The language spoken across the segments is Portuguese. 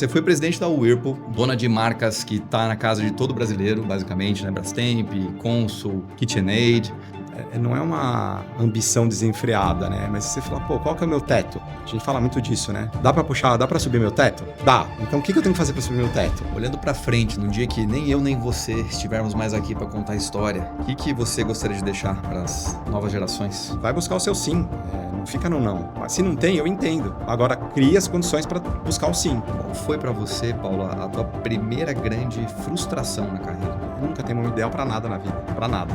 Você foi presidente da Whirlpool, dona de marcas que está na casa de todo brasileiro, basicamente, né? Brastemp, Consul, KitchenAid. Não é uma ambição desenfreada, né? Mas você fala, pô, qual que é o meu teto? A gente fala muito disso, né? Dá pra puxar, dá pra subir meu teto? Dá. Então o que eu tenho que fazer pra subir meu teto? Olhando para frente, num dia que nem eu nem você estivermos mais aqui para contar a história, o que você gostaria de deixar para as novas gerações? Vai buscar o seu sim, não fica no não. Mas se não tem, eu entendo. Agora cria as condições para buscar o sim. Qual foi para você, Paulo, a tua primeira grande frustração na carreira? Nunca tem um ideal pra nada na vida, pra nada.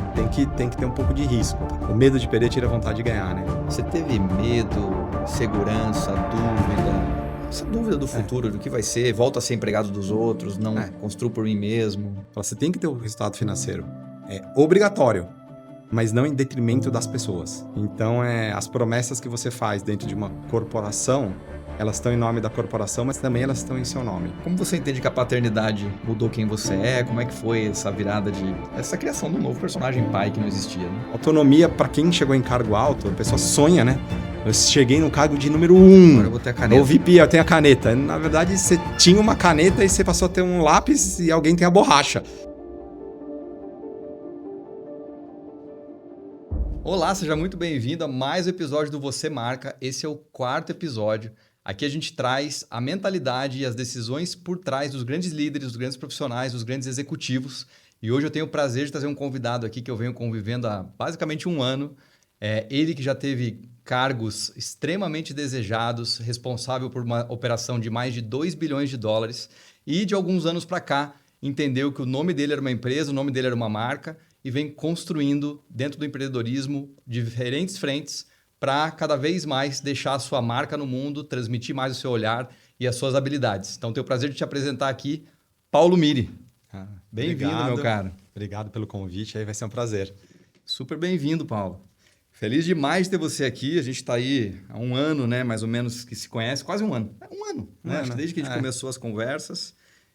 Tem que ter um pouco de risco. O medo de perder tira a vontade de ganhar, né? Você teve medo, segurança, dúvida? Essa dúvida do futuro, do que vai ser, volta a ser empregado dos outros, não construo por mim mesmo. Você tem que ter o resultado financeiro. É obrigatório, mas não em detrimento das pessoas. Então, as promessas que você faz dentro de uma corporação, elas estão em nome da corporação, mas também elas estão em seu nome. Como você entende que a paternidade mudou quem você é? Como é que foi essa virada essa criação de um novo personagem pai que não existia, né? Autonomia, para quem chegou em cargo alto, a pessoa sonha, né? Eu cheguei no cargo de número 1. Agora eu vou ter a caneta. Ou VP, eu tenho a caneta. Na verdade, você tinha uma caneta e você passou a ter um lápis e alguém tem a borracha. Olá, seja muito bem-vindo a mais um episódio do Você Marca. Esse é o 4º episódio. Aqui a gente traz a mentalidade e as decisões por trás dos grandes líderes, dos grandes profissionais, dos grandes executivos. E hoje eu tenho o prazer de trazer um convidado aqui que eu venho convivendo há basicamente um ano. Ele que já teve cargos extremamente desejados, responsável por uma operação de mais de 2 bilhões de dólares. E de alguns anos para cá, entendeu que o nome dele era uma empresa, o nome dele era uma marca e vem construindo dentro do empreendedorismo diferentes frentes para cada vez mais deixar a sua marca no mundo, transmitir mais o seu olhar e as suas habilidades. Então, tenho o prazer de te apresentar aqui, Paulo Miri. Bem-vindo, meu caro. Obrigado pelo convite, aí vai ser um prazer. Super bem-vindo, Paulo. Feliz demais de ter você aqui. A gente está aí há um ano, né, mais ou menos, que se conhece, quase um ano. Um ano, né? Acho que desde que a gente começou as conversas.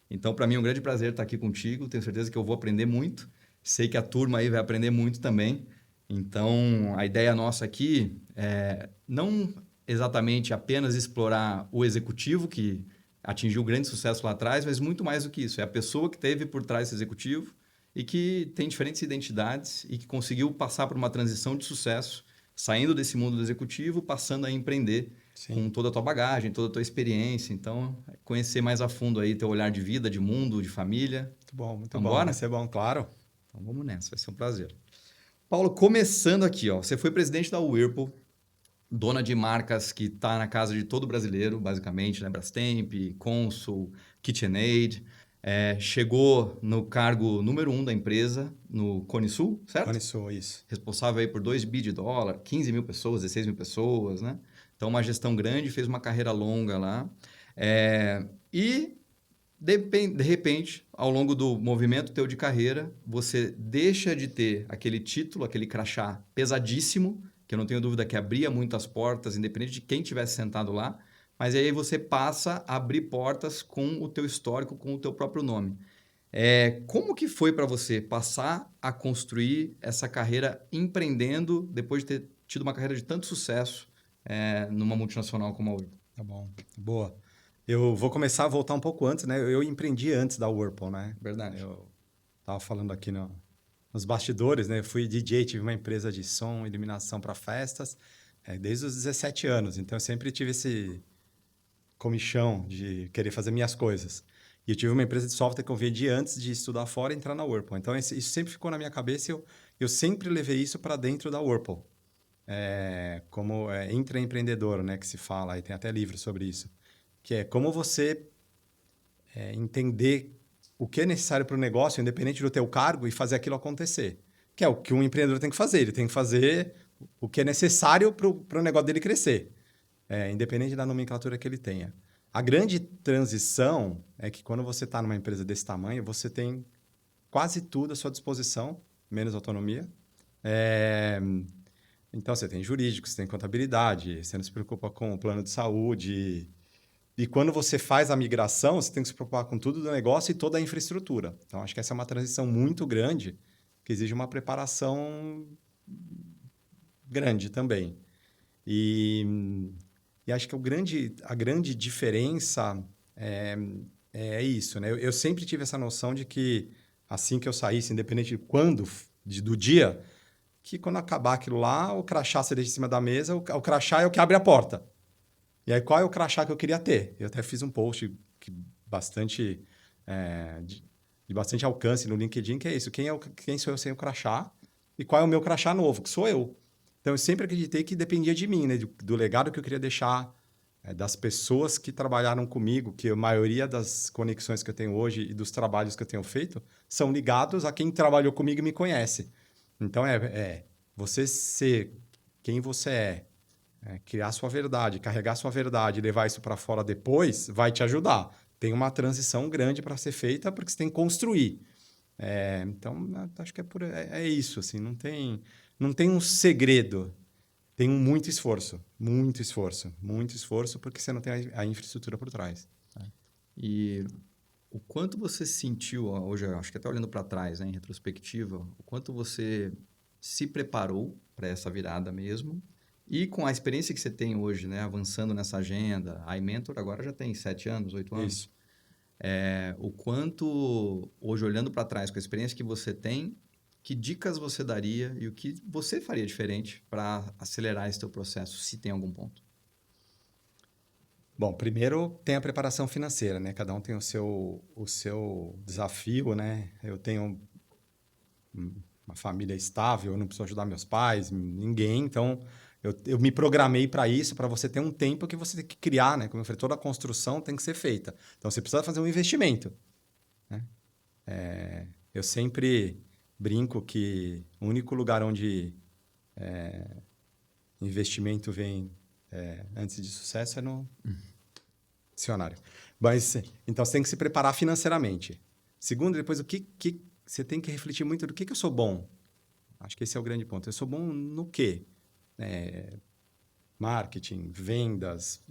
Então, para mim é um grande prazer estar aqui contigo. Tenho certeza que eu vou aprender muito. Sei que a turma aí vai aprender muito também. Então, a ideia nossa aqui é não exatamente apenas explorar o executivo que atingiu grande sucesso lá atrás, mas muito mais do que isso. É a pessoa que esteve por trás desse executivo e que tem diferentes identidades e que conseguiu passar por uma transição de sucesso, saindo desse mundo do executivo, passando a empreender. Sim. Com toda a tua bagagem, toda a tua experiência. Então, conhecer mais a fundo aí teu olhar de vida, de mundo, de família. Muito bom, muito Vamos bom. embora? Vai ser bom, claro. Então, vamos nessa. Vai ser um prazer. Paulo, começando aqui, ó, você foi presidente da Whirlpool, dona de marcas que está na casa de todo brasileiro, basicamente, né? Brastemp, Consul, KitchenAid. Chegou no cargo número 1 da empresa, no Cone Sul, certo? Cone Sul, isso. Responsável aí por 2 bi de dólar, 15 mil pessoas, 16 mil pessoas, né? Então, uma gestão grande, fez uma carreira longa lá. De repente, ao longo do movimento teu de carreira, você deixa de ter aquele título, aquele crachá pesadíssimo, que eu não tenho dúvida que abria muitas portas, independente de quem tivesse sentado lá, mas aí você passa a abrir portas com o teu histórico, com o teu próprio nome. Como que foi para você passar a construir essa carreira empreendendo, depois de ter tido uma carreira de tanto sucesso numa multinacional como a Whirlpool? Tá bom, boa. Eu vou começar a voltar um pouco antes, né? Eu empreendi antes da Whirlpool, né? Verdade. Eu estava falando aqui nos bastidores, né? Eu fui DJ, tive uma empresa de som e iluminação para festas desde os 17 anos. Então, eu sempre tive esse comichão de querer fazer minhas coisas. E eu tive uma empresa de software que eu vendi antes de estudar fora e entrar na Whirlpool. Então, isso sempre ficou na minha cabeça e eu sempre levei isso para dentro da Whirlpool. Como intraempreendedor, né? Que se fala, e tem até livro sobre isso. Que é como você entender o que é necessário para o negócio, independente do teu cargo, e fazer aquilo acontecer. Que é o que um empreendedor tem que fazer. Ele tem que fazer o que é necessário para o negócio dele crescer, independente da nomenclatura que ele tenha. A grande transição é que quando você está numa empresa desse tamanho, você tem quase tudo à sua disposição, menos autonomia. Então, você tem jurídico, você tem contabilidade, você não se preocupa com o plano de saúde. E quando você faz a migração, você tem que se preocupar com tudo do negócio e toda a infraestrutura. Então, acho que essa é uma transição muito grande, que exige uma preparação grande também. E acho que a grande diferença é isso, né? Eu sempre tive essa noção de que assim que eu saísse, independente de quando, do dia, que quando acabar aquilo lá, o crachá você deixa em cima da mesa, o crachá é o que abre a porta. E aí, qual é o crachá que eu queria ter? Eu até fiz um post que bastante, de bastante alcance no LinkedIn, que é isso. Quem sou eu sem o crachá? E qual é o meu crachá novo? Que sou eu. Então, eu sempre acreditei que dependia de mim, né? Do legado que eu queria deixar, das pessoas que trabalharam comigo, que a maioria das conexões que eu tenho hoje e dos trabalhos que eu tenho feito são ligados a quem trabalhou comigo e me conhece. Então, você ser quem você criar sua verdade, carregar sua verdade e levar isso para fora depois, vai te ajudar. Tem uma transição grande para ser feita porque você tem que construir. Então, acho que é isso. Assim, não tem um segredo. Tem muito esforço. Muito esforço. Muito esforço porque você não tem a infraestrutura por trás. E o quanto você sentiu, hoje, acho que até olhando para trás, né, em retrospectiva, o quanto você se preparou para essa virada mesmo, e com a experiência que você tem hoje, né, avançando nessa agenda, a iMentor agora já tem 7 anos, 8 anos. Isso. O quanto, hoje olhando para trás, com a experiência que você tem, que dicas você daria e o que você faria diferente para acelerar esse teu processo, se tem algum ponto? Bom, primeiro tem a preparação financeira, né? Cada um tem o seu desafio, né? Eu tenho uma família estável, eu não preciso ajudar meus pais, ninguém, então eu me programei para isso, para você ter um tempo que você tem que criar, né? Como eu falei, toda a construção tem que ser feita. Então você precisa fazer um investimento, né? Eu sempre brinco que o único lugar onde investimento vem antes de sucesso é no dicionário. Mas, então, você tem que se preparar financeiramente. Segundo, depois, o que você tem que refletir muito do que eu sou bom. Acho que esse é o grande ponto. Eu sou bom no quê? Marketing, vendas,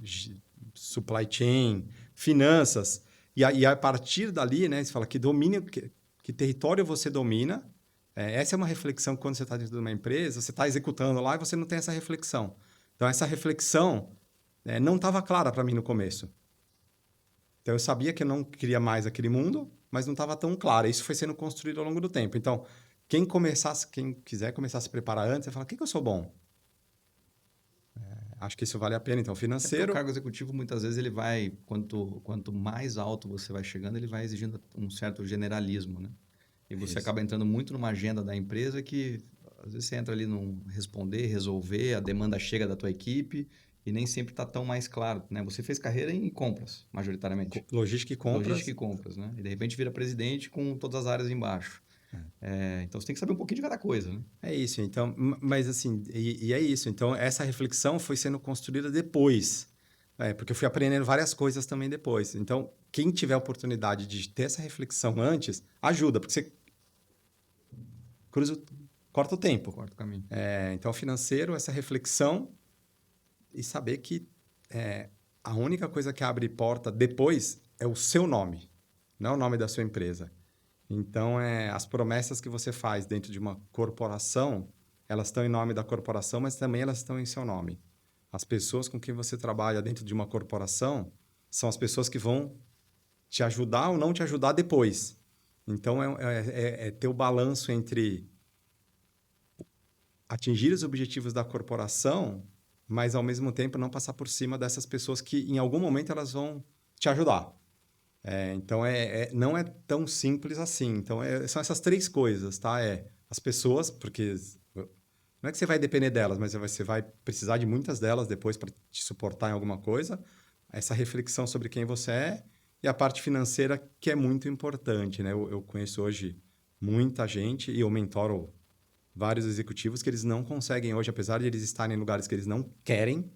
supply chain, finanças. E a partir dali, né, você fala que domínio, que território você domina. Essa é uma reflexão que quando você está dentro de uma empresa, você está executando lá e você não tem essa reflexão. Então, essa reflexão não estava clara para mim no começo. Então, eu sabia que eu não queria mais aquele mundo, mas não estava tão claro. Isso foi sendo construído ao longo do tempo. Então, quem quiser começar a se preparar antes, você fala, o que eu sou bom? Acho que isso vale a pena. Então, financeiro... O cargo executivo, muitas vezes, ele vai, quanto mais alto você vai chegando, ele vai exigindo um certo generalismo, né? E você acaba entrando muito numa agenda da empresa que, às vezes, você entra ali num responder, resolver, a demanda chega da tua equipe e nem sempre está tão mais claro, né? Você fez carreira em compras, majoritariamente. Logística e compras. Logística e compras, né? E, de repente, vira presidente com todas as áreas embaixo. Então, você tem que saber um pouquinho de cada coisa, né? É isso. Então, mas assim, e é isso. Então, essa reflexão foi sendo construída depois. Porque eu fui aprendendo várias coisas também depois. Então, quem tiver a oportunidade de ter essa reflexão antes, ajuda, porque você corta o tempo. Corta o caminho. Então, financeiro, essa reflexão e saber que a única coisa que abre porta depois é o seu nome, não é o nome da sua empresa. Então, as promessas que você faz dentro de uma corporação, elas estão em nome da corporação, mas também elas estão em seu nome. As pessoas com quem você trabalha dentro de uma corporação são as pessoas que vão te ajudar ou não te ajudar depois. Então, ter o balanço entre atingir os objetivos da corporação, mas, ao mesmo tempo, não passar por cima dessas pessoas que, em algum momento, elas vão te ajudar. Então, não é tão simples assim. Então, são essas três coisas, tá? As pessoas, porque não é que você vai depender delas, mas você vai precisar de muitas delas depois para te suportar em alguma coisa. Essa reflexão sobre quem você é e a parte financeira, que é muito importante, né? Eu conheço hoje muita gente e eu mentoro vários executivos que eles não conseguem hoje, apesar de eles estarem em lugares que eles não querem,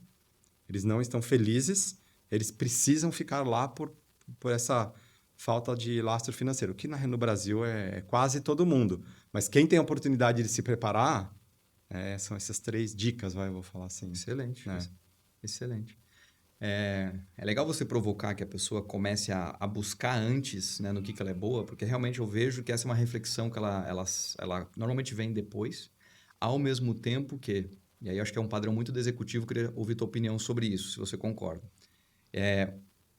eles não estão felizes, eles precisam ficar lá por essa falta de lastro financeiro, que no Brasil é quase todo mundo. Mas quem tem a oportunidade de se preparar, são essas três dicas, eu vou falar assim. Excelente. Excelente. É legal você provocar que a pessoa comece a buscar antes, né, no que ela é boa, porque realmente eu vejo que essa é uma reflexão que ela normalmente vem depois, ao mesmo tempo que, e aí eu acho que é um padrão muito do executivo, queria ouvir tua opinião sobre isso, se você concorda.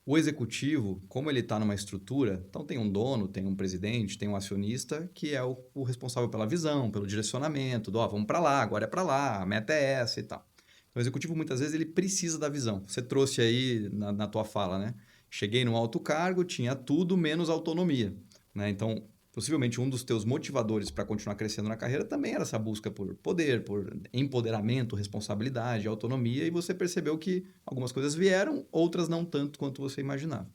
O executivo, como ele está numa estrutura, então tem um dono, tem um presidente, tem um acionista que é o responsável pela visão, pelo direcionamento, vamos para lá, agora é para lá, a meta é essa e tal. Então, o executivo, muitas vezes, ele precisa da visão. Você trouxe aí na tua fala, né? Cheguei num alto cargo, tinha tudo menos autonomia, né? Então, possivelmente um dos teus motivadores para continuar crescendo na carreira também era essa busca por poder, por empoderamento, responsabilidade, autonomia, e você percebeu que algumas coisas vieram, outras não tanto quanto você imaginava.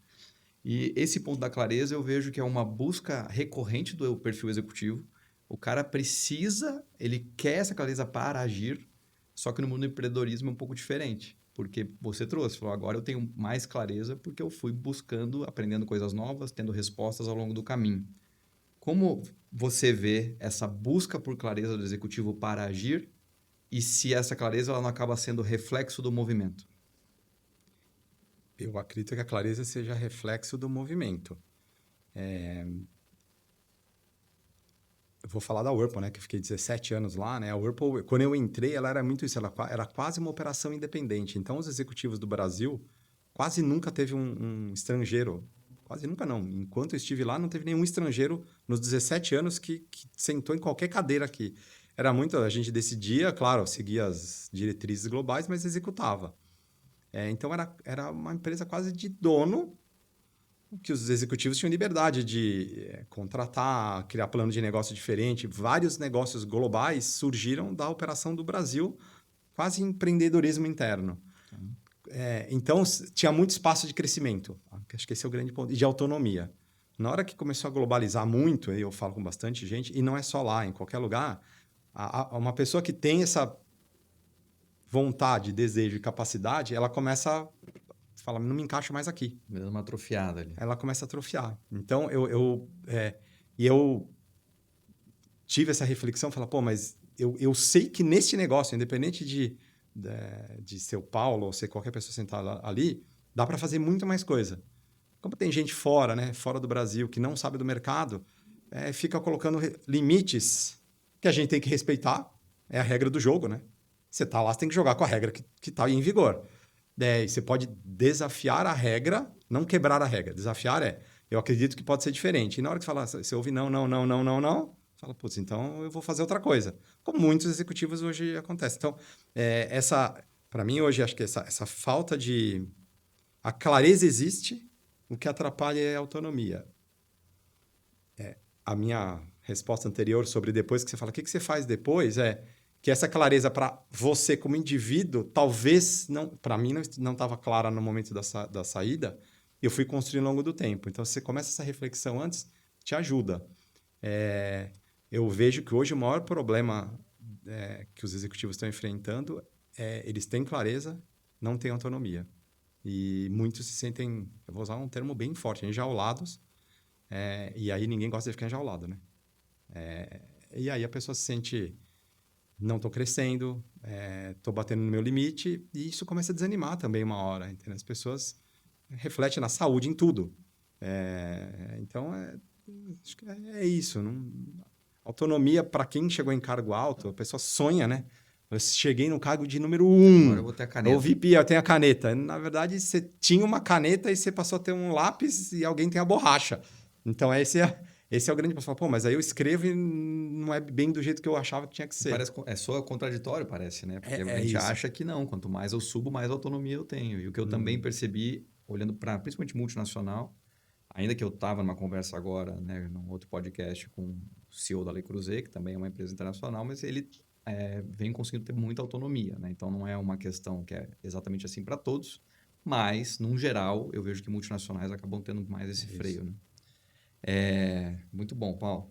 E esse ponto da clareza eu vejo que é uma busca recorrente do perfil executivo. O cara precisa, ele quer essa clareza para agir, só que no mundo do empreendedorismo é um pouco diferente. Porque você trouxe, falou, agora eu tenho mais clareza porque eu fui buscando, aprendendo coisas novas, tendo respostas ao longo do caminho. Como você vê essa busca por clareza do executivo para agir e se essa clareza ela não acaba sendo reflexo do movimento? Eu acredito que a clareza seja reflexo do movimento. Eu vou falar da Whirlpool, né? Que eu fiquei 17 anos lá, né? A Whirlpool, quando eu entrei, ela era muito isso. Ela era quase uma operação independente. Então, os executivos do Brasil quase nunca teve um estrangeiro. Quase nunca não. Enquanto eu estive lá, não teve nenhum estrangeiro nos 17 anos que sentou em qualquer cadeira aqui. Era muito... A gente decidia, claro, seguia as diretrizes globais, mas executava. Então, era uma empresa quase de dono, que os executivos tinham liberdade de contratar, criar plano de negócio diferente. Vários negócios globais surgiram da operação do Brasil, quase empreendedorismo interno. Então, tinha muito espaço de crescimento. Acho que esse é o grande ponto. E de autonomia. Na hora que começou a globalizar muito, aí eu falo com bastante gente, e não é só lá, em qualquer lugar, uma pessoa que tem essa vontade, desejo e capacidade, ela começa a falar, não me encaixo mais aqui. Dando uma atrofiada ali. Ela começa a atrofiar. Então, eu tive essa reflexão, falar, pô, mas eu sei que nesse negócio, independente de ser o Paulo ou ser qualquer pessoa sentada ali, dá para fazer muito mais coisa. Como tem gente fora, né, fora do Brasil, que não sabe do mercado, fica colocando limites que a gente tem que respeitar. É a regra do jogo, né? Você tá lá, você tem que jogar com a regra que está em vigor. Você pode desafiar a regra, não quebrar a regra. Desafiar eu acredito que pode ser diferente. E na hora que você ouve não, fala, putz, então eu vou fazer outra coisa. Como muitos executivos hoje acontece. Então, para mim hoje, acho que essa falta de... A clareza existe, o que atrapalha é a autonomia. A minha resposta anterior sobre depois, que você fala, o que você faz depois, que essa clareza para você como indivíduo, talvez, para mim, não estava clara no momento da saída, eu fui construindo ao longo do tempo. Então, você começa essa reflexão antes, te ajuda. Eu vejo que hoje o maior problema que os executivos estão enfrentando eles têm clareza, não têm autonomia. E muitos se sentem, eu vou usar um termo bem forte, enjaulados, e aí ninguém gosta de ficar enjaulado, né? E aí a pessoa se sente... Não estou crescendo, estou batendo no meu limite, e isso começa a desanimar também uma hora. Entendeu? As pessoas refletem na saúde, em tudo. Então, acho que é isso. Autonomia, para quem chegou em cargo alto, a pessoa sonha, né? Eu cheguei no cargo de número 1. Agora eu vou ter a caneta. Ou VP, eu tenho a caneta. Na verdade, você tinha uma caneta e você passou a ter um lápis e alguém tem a borracha. Então, esse é o grande... Você fala, pô, mas aí eu escrevo e não é bem do jeito que eu achava que tinha que ser. Só contraditório, parece, né? Porque a gente isso. acha que não. Quanto mais eu subo, mais autonomia eu tenho. E o que eu também percebi, olhando para principalmente multinacional, ainda que eu estava numa conversa agora, né, num outro podcast com o CEO da Le Creuset, que também é uma empresa internacional, mas ele vem conseguindo ter muita autonomia, né? Então, não é uma questão que é exatamente assim para todos, mas, num geral, eu vejo que multinacionais acabam tendo mais esse freio, né? Muito bom, Paulo.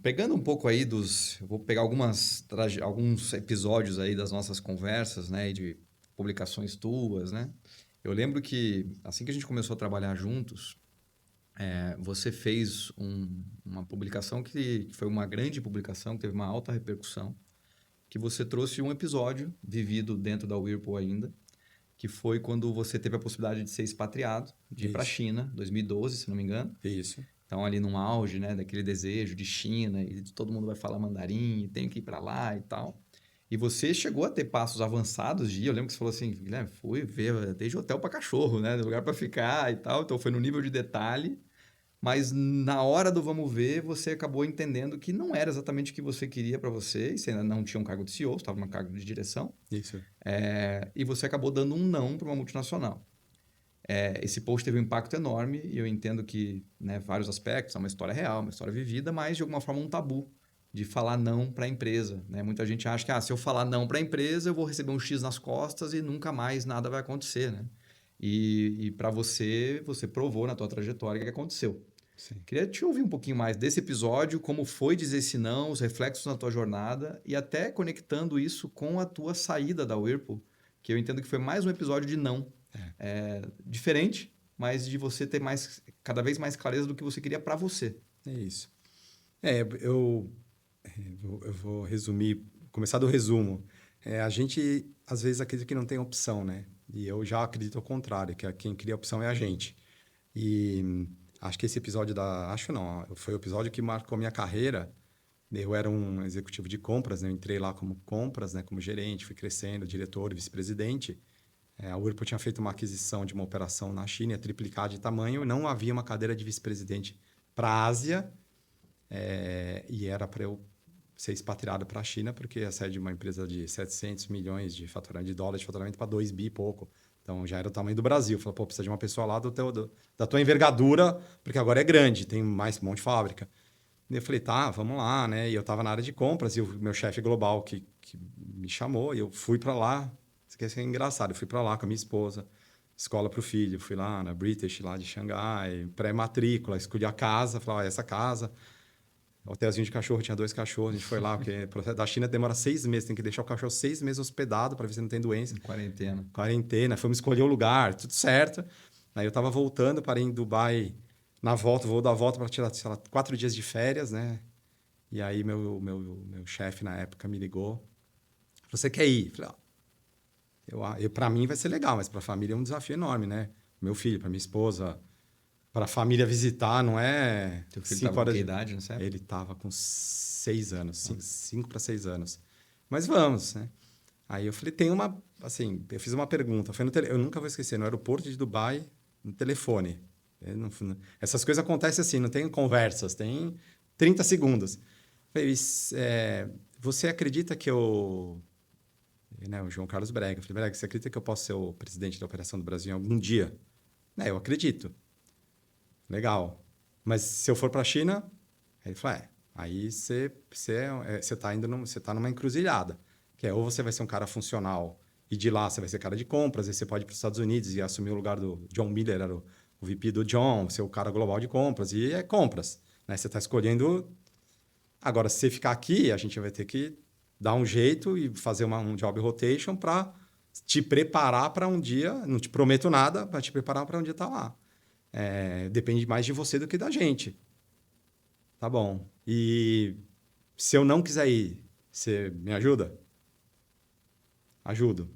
Pegando um pouco aí eu vou pegar alguns episódios aí das nossas conversas, né? E de publicações tuas, né? Eu lembro que, assim que a gente começou a trabalhar juntos, você fez uma publicação que foi uma grande publicação, que teve uma alta repercussão, que você trouxe um episódio vivido dentro da Whirlpool ainda, que foi quando você teve a possibilidade de ser expatriado, de ir para a China, 2012, se não me engano. Isso. Então, ali num auge, né, daquele desejo de China, e todo mundo vai falar mandarim, e tenho que ir para lá e tal. E você chegou a ter passos avançados de ir. Eu lembro que você falou assim, Guilherme, fui ver desde hotel para cachorro, né? Lugar para ficar e tal. Então foi no nível de detalhe. Mas na hora do vamos ver, você acabou entendendo que não era exatamente o que você queria para você. E você ainda não tinha um cargo de CEO, você estava num cargo de direção. Isso. E você acabou dando um não para uma multinacional. Esse post teve um impacto enorme e eu entendo que, né, vários aspectos, é uma história real, uma história vivida, mas de alguma forma um tabu de falar não para a empresa, né? Muita gente acha que se eu falar não para a empresa, eu vou receber um X nas costas e nunca mais nada vai acontecer, né? E para você provou na tua trajetória que aconteceu. Sim. Queria te ouvir um pouquinho mais desse episódio, como foi dizer esse não, os reflexos na tua jornada e até conectando isso com a tua saída da Whirlpool, que eu entendo que foi mais um episódio de não. Diferente, mas de você ter cada vez mais clareza do que você queria para você. É isso. Eu vou resumir, começar do resumo. A gente, às vezes, acredita que não tem opção, né? E eu já acredito ao contrário, que quem cria opção é a gente. E acho que esse episódio Acho não, foi o episódio que marcou minha carreira. Eu era um executivo de compras, né? Eu entrei lá como compras, né? Como gerente, fui crescendo, diretor, vice-presidente. A Whirlpool tinha feito uma aquisição de uma operação na China, ia triplicar de tamanho, e não havia uma cadeira de vice-presidente para a Ásia, e era para eu ser expatriado para a China, porque ia sair de uma empresa de 700 milhões de dólares de faturamento para 2 bi e pouco. Então, já era o tamanho do Brasil. Falei, pô, precisa de uma pessoa lá da tua envergadura, porque agora é grande, tem mais um monte de fábrica. E eu falei, tá, vamos lá, né? E eu estava na área de compras, e o meu chefe global que me chamou, e eu fui para lá. Isso que é engraçado. Eu fui para lá com a minha esposa, escola para o filho. Fui lá na British, lá de Xangai, pré-matrícula, escolhi a casa. Falei, essa casa. Hotelzinho de cachorro, tinha 2 cachorros. A gente foi lá, porque o processo da China demora 6 meses. Tem que deixar o cachorro 6 meses hospedado para ver se não tem doença. Quarentena. Quarentena. Fomos escolher o lugar, tudo certo. Aí eu estava voltando, parei em Dubai. Na volta, vou dar a volta para tirar, sei lá, 4 dias de férias, né? E aí meu chefe na época me ligou. Você quer ir? Falei, para mim vai ser legal, mas para a família é um desafio enorme, né? Meu filho, para minha esposa, para a família visitar, não é... Teu filho estava com que idade nessa época? Ele estava com 6 anos, 5 para 6 anos. Mas vamos, né? Aí eu falei, eu fiz uma pergunta, eu nunca vou esquecer, no aeroporto de Dubai, no telefone. Essas coisas acontecem assim, não tem conversas, tem 30 segundos. Eu falei, você acredita que eu... Né, o João Carlos Brega. Eu falei, Brega, você acredita que eu posso ser o presidente da Operação do Brasil em algum dia? Eu acredito. Legal. Mas se eu for para a China... Aí ele falou, aí você está numa encruzilhada. Que ou você vai ser um cara funcional e de lá você vai ser cara de compras, aí você pode ir para os Estados Unidos e assumir o lugar do John Miller, era o VP do John, ser o cara global de compras. E é compras. Né? Você está escolhendo... Agora, se você ficar aqui, a gente vai ter que dar um jeito e fazer um job rotation para te preparar para um dia, não te prometo nada, para te preparar para um dia estar lá. Depende mais de você do que da gente. Tá bom. E se eu não quiser ir, você me ajuda? Ajudo.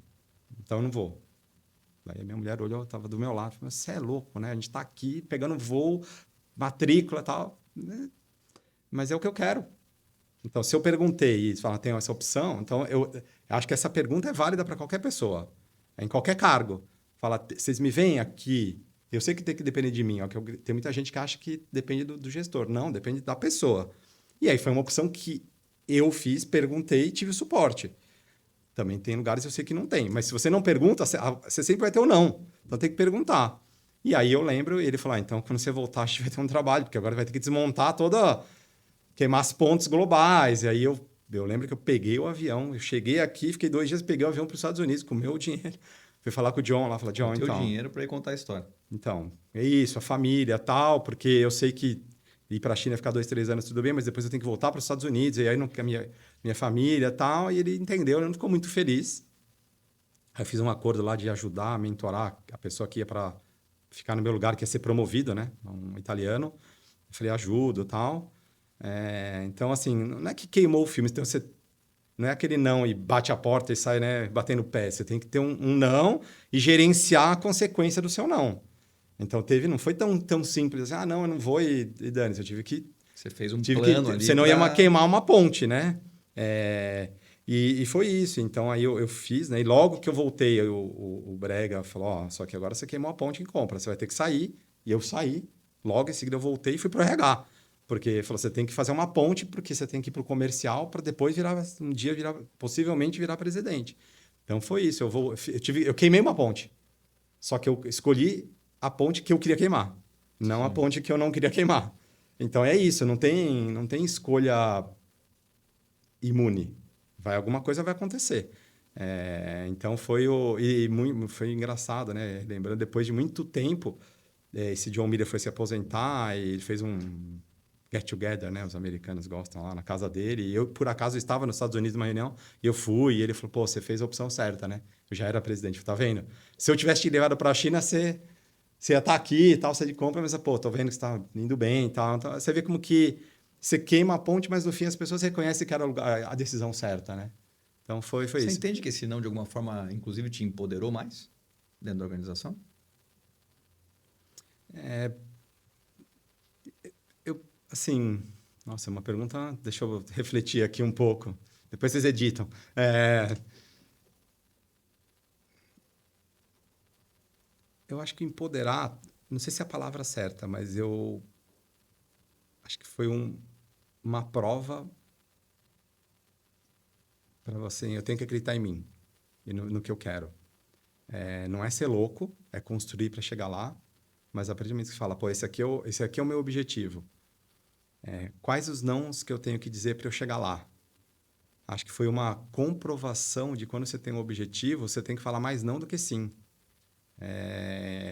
Então eu não vou. Aí a minha mulher olhou, estava do meu lado, falou, você é louco, né? A gente está aqui pegando voo, matrícula e tal. Mas é o que eu quero. Então, se eu perguntei e falar, tem essa opção, então eu acho que essa pergunta é válida para qualquer pessoa, em qualquer cargo. Fala, vocês me veem aqui, eu sei que tem que depender de mim, tem muita gente que acha que depende do gestor. Não, depende da pessoa. E aí foi uma opção que eu fiz, perguntei e tive suporte. Também tem lugares que eu sei que não tem, mas se você não pergunta, você sempre vai ter um não. Então tem que perguntar. E aí eu lembro, ele falou, então quando você voltar, a gente vai ter um trabalho, porque agora vai ter que desmontar queimar as pontes globais. E aí eu lembro que eu peguei o avião, eu cheguei aqui, fiquei 2 dias, peguei o avião para os Estados Unidos com o meu dinheiro. Fui falar com o John lá, falei, John, o teu dinheiro para ir contar a história. Então, é isso, a família, tal, porque eu sei que ir para a China, ficar 2, 3 anos, tudo bem, mas depois eu tenho que voltar para os Estados Unidos, e aí não, a minha família, tal, e ele entendeu, ele não ficou muito feliz. Aí eu fiz um acordo lá de ajudar, mentorar a pessoa que ia para ficar no meu lugar, que ia ser promovido, né? Um italiano. Eu falei, ajudo, tal. Então, assim, não é que queimou o filme, então não é aquele não e bate a porta e sai, né, batendo o pé. Você tem que ter um não e gerenciar a consequência do seu não. Então, não foi tão simples assim, não, eu não vou e dane-se. Eu tive que... Você fez um plano ali. Você não ia queimar uma ponte, né? E foi isso. Então, aí eu fiz, né? E logo que eu voltei, o Brega falou, ó, só que agora você queimou a ponte em compra, você vai ter que sair. E eu saí. Logo em seguida eu voltei e fui pro RH. Porque ele falou, você tem que fazer uma ponte, porque você tem que ir pro comercial para depois um dia possivelmente virar presidente. Então, foi isso. Eu queimei uma ponte. Só que eu escolhi a ponte que eu queria queimar, não a ponte que eu não queria queimar. Então, é isso. Não tem escolha imune. Alguma coisa vai acontecer. Então foi engraçado, né? Lembrando, depois de muito tempo, esse John Miller foi se aposentar e ele fez um get together, né? Os americanos gostam lá na casa dele. E eu, por acaso, estava nos Estados Unidos numa reunião e eu fui. E ele falou: pô, você fez a opção certa, né? Eu já era presidente, tá vendo? Se eu tivesse te levado para a China, você ia estar aqui e tal, você de compra, mas, pô, tô vendo que você está indo bem e tal. Então, você vê como que você queima a ponte, mas no fim as pessoas reconhecem que era a decisão certa, né? Então, foi Você isso. entende que esse não, de alguma forma, inclusive, te empoderou mais dentro da organização? Assim, nossa, é uma pergunta, deixa eu refletir aqui um pouco. Depois vocês editam. Eu acho que empoderar, não sei se é a palavra certa, mas eu acho que foi uma prova para você, eu tenho que acreditar em mim e no que eu quero. Não é ser louco, é construir para chegar lá, mas a partir do momento que você fala, pô, esse aqui é o meu objetivo. Quais os nãos que eu tenho que dizer para eu chegar lá? Acho que foi uma comprovação de quando você tem um objetivo, você tem que falar mais não do que sim.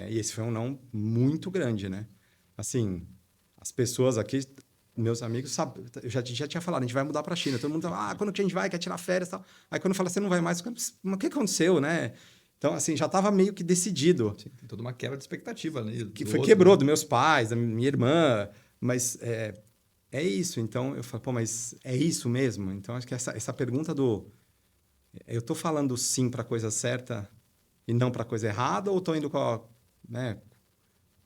E esse foi um não muito grande, né? Assim, as pessoas aqui, meus amigos, sabem, eu já tinha falado, a gente vai mudar para a China. Todo mundo fala, quando que a gente vai? Quer tirar férias e tal. Aí quando fala, você não vai mais, mas o que aconteceu, né? Então, assim, já estava meio que decidido. Sim, tem toda uma quebra de expectativa ali. Que quebrou dos meus pais, da minha irmã, mas é isso. Então, eu falo, pô, mas é isso mesmo? Então, acho que essa pergunta eu estou falando sim para a coisa certa e não para a coisa errada, ou estou indo né,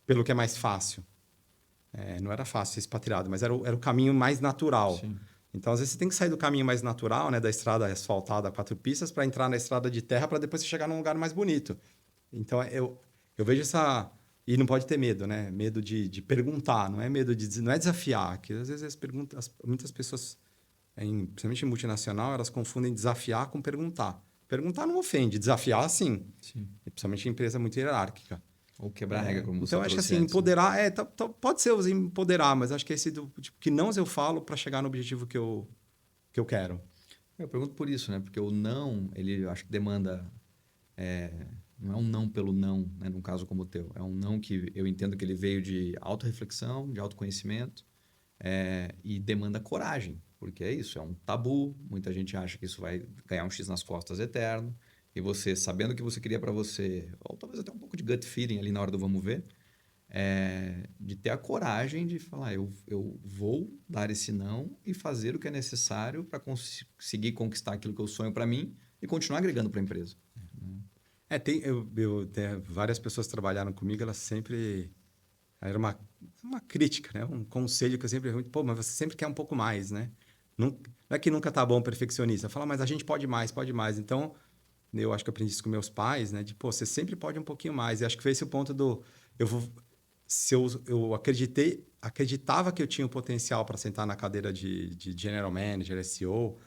pelo que é mais fácil? Não era fácil ser expatriado, mas era o caminho mais natural. Sim. Então, às vezes, você tem que sair do caminho mais natural, né, da estrada asfaltada a 4 pistas, para entrar na estrada de terra, para depois você chegar num lugar mais bonito. Então, eu vejo essa... E não pode ter medo, né? Medo de perguntar, não é medo não é desafiar. Que às vezes muitas pessoas, principalmente em multinacional, elas confundem desafiar com perguntar. Perguntar não ofende, desafiar sim. Sim. E principalmente em empresa muito hierárquica. Ou quebrar a regra, como você Então, acho que trouxe assim, antes, né? empoderar, pode ser os empoderar, mas acho que esse tipo, que não eu falo para chegar no objetivo que eu quero. Eu pergunto por isso, né? Porque o não, ele eu acho que demanda... não é um não pelo não, né? Num caso como o teu. É um não que eu entendo que ele veio de autorreflexão, de autoconhecimento, e demanda coragem, porque é isso, é um tabu. Muita gente acha que isso vai ganhar um X nas costas eterno. E você, sabendo o que você queria para você, ou talvez até um pouco de gut feeling ali na hora do vamos ver, de ter a coragem de falar, eu vou dar esse não e fazer o que é necessário para conseguir conquistar aquilo que eu sonho para mim e continuar agregando para a empresa. Várias pessoas trabalharam comigo, elas sempre... Era uma crítica, né? Um conselho que eu sempre... Pô, mas você sempre quer um pouco mais, né? Não é que nunca tá bom perfeccionista. Fala, mas a gente pode mais, pode mais. Então, eu acho que eu aprendi isso com meus pais, né? De, pô, você sempre pode um pouquinho mais. E acho que foi esse o ponto do... Se eu acreditava que eu tinha o potencial para sentar na cadeira de General Manager, SEO,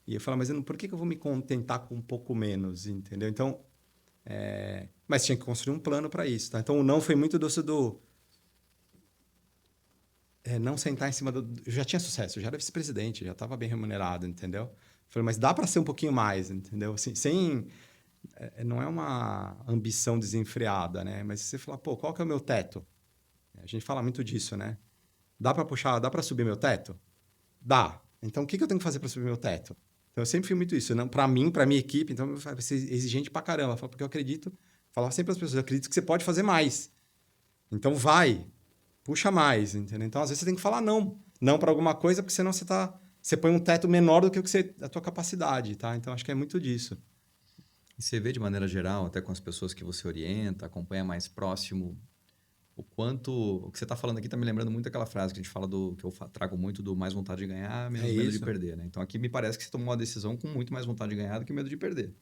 e eu falava, mas por que eu vou me contentar com um pouco menos, entendeu? Então, mas tinha que construir um plano para isso, tá? Então, o não foi muito não sentar em cima eu já tinha sucesso, eu já era vice-presidente, já estava bem remunerado, entendeu? Eu falei, mas dá para ser um pouquinho mais, entendeu? Assim, não é uma ambição desenfreada, né? Mas você fala, pô, qual que é o meu teto? A gente fala muito disso, né? Dá para subir meu teto? Dá. Então, o que eu tenho que fazer para subir meu teto? Então, eu sempre fui muito isso. Para mim, para minha equipe, então, vai ser exigente pra caramba. Porque eu acredito, falava sempre para as pessoas, eu acredito que você pode fazer mais. Então, vai, puxa mais, entendeu? Então, às vezes, você tem que falar não. Não para alguma coisa, porque senão você põe um teto menor do que a tua capacidade, tá? Então, acho que é muito disso. E você vê de maneira geral, até com as pessoas que você orienta, acompanha mais próximo, O que você está falando aqui está me lembrando muito aquela frase que a gente fala que eu trago muito do mais vontade de ganhar, menos medo de isso. perder, né? Então aqui me parece que você tomou uma decisão com muito mais vontade de ganhar do que medo de perder.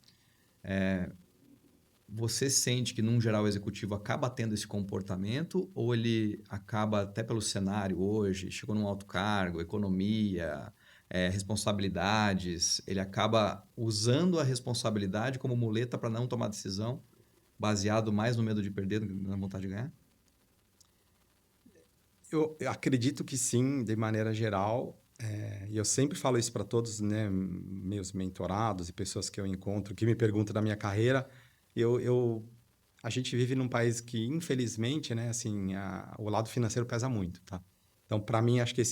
Você sente que, num geral, o executivo acaba tendo esse comportamento ou ele acaba, até pelo cenário hoje, chegou num alto cargo, economia, responsabilidades, ele acaba usando a responsabilidade como muleta para não tomar decisão, baseado mais no medo de perder do que na vontade de ganhar? Eu acredito que sim, de maneira geral. E eu sempre falo isso para todos, né, meus mentorados e pessoas que eu encontro, que me perguntam da minha carreira. A gente vive num país que, infelizmente, né, assim, o lado financeiro pesa muito, tá? Então, para mim, acho que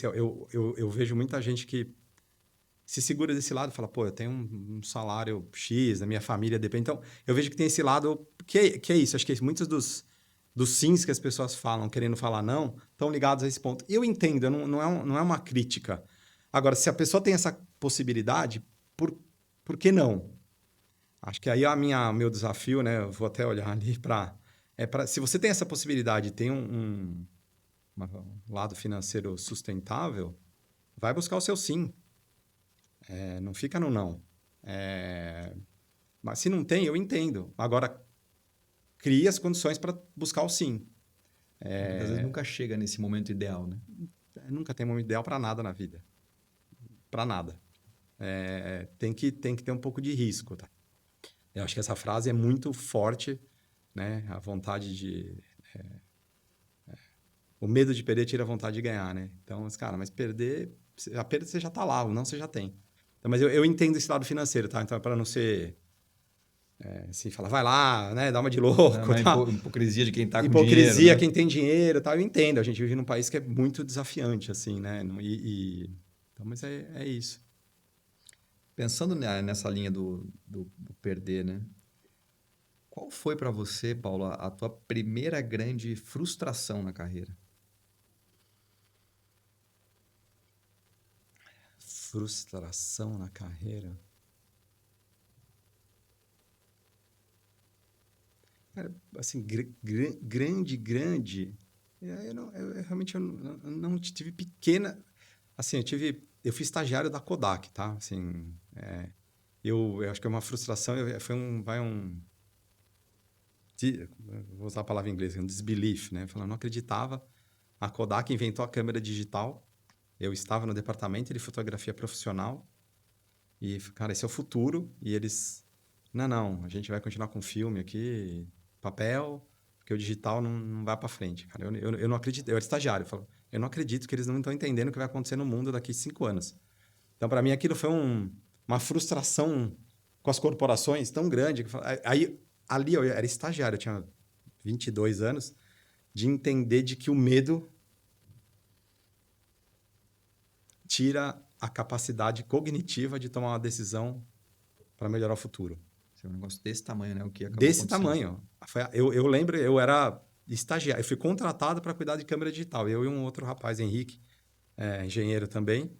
eu vejo muita gente que se segura desse lado e fala, pô, eu tenho um salário X, a minha família depende. Então, eu vejo que tem esse lado que é isso. Acho que muitos dos sims que as pessoas falam, querendo falar não, estão ligados a esse ponto. Eu entendo, não é uma crítica. Agora, se a pessoa tem essa possibilidade, por que não? Acho que aí meu desafio, né? Eu vou até olhar ali se você tem essa possibilidade, tem um lado financeiro sustentável, vai buscar o seu sim. Não fica no não. Mas se não tem, eu entendo. Agora, crie as condições para buscar o sim. Às vezes nunca chega nesse momento ideal, né? Nunca tem momento ideal para nada na vida. Para nada. Tem que ter um pouco de risco, tá? Eu acho que essa frase é muito forte, né? A vontade de... O medo de perder tira a vontade de ganhar, né? Então, cara, mas perder... A perda você já tá lá, o não você já tem. Então, mas eu entendo esse lado financeiro, tá? Então, é para não ser... assim, falar, vai lá, né? Dá uma de louco, tá? Hipocrisia de quem tá com dinheiro, Hipocrisia, né? quem tem dinheiro, tá? Eu entendo. A gente vive num país que é muito desafiante, assim, né? Então, mas é isso. Pensando nessa linha do perder, né? Qual foi para você, Paulo, a tua primeira grande frustração na carreira? Frustração na carreira? Cara, assim, grande. Eu realmente não tive pequena. Assim, eu fui estagiário da Kodak, tá? Assim, eu acho que é uma frustração. Vou usar a palavra em inglês, um disbelief, né? Eu não acreditava. A Kodak inventou a câmera digital. Eu estava no departamento de fotografia profissional e, cara, esse é o futuro. E eles, não, a gente vai continuar com filme aqui, papel, porque o digital não vai para frente, cara. Eu não acredito. Eu era estagiário. Eu não acredito que eles não estão entendendo o que vai acontecer no mundo daqui a 5 anos. Então, para mim, aquilo foi uma frustração com as corporações tão grande. Ali eu era estagiário, eu tinha 22 anos, de entender de que o medo tira a capacidade cognitiva de tomar uma decisão para melhorar o futuro. É um negócio desse tamanho, né? O que acabou Desse acontecendo. tamanho. Eu lembro, eu era estagiário, eu fui contratado para cuidar de câmera digital. Eu e um outro rapaz, Henrique, engenheiro também,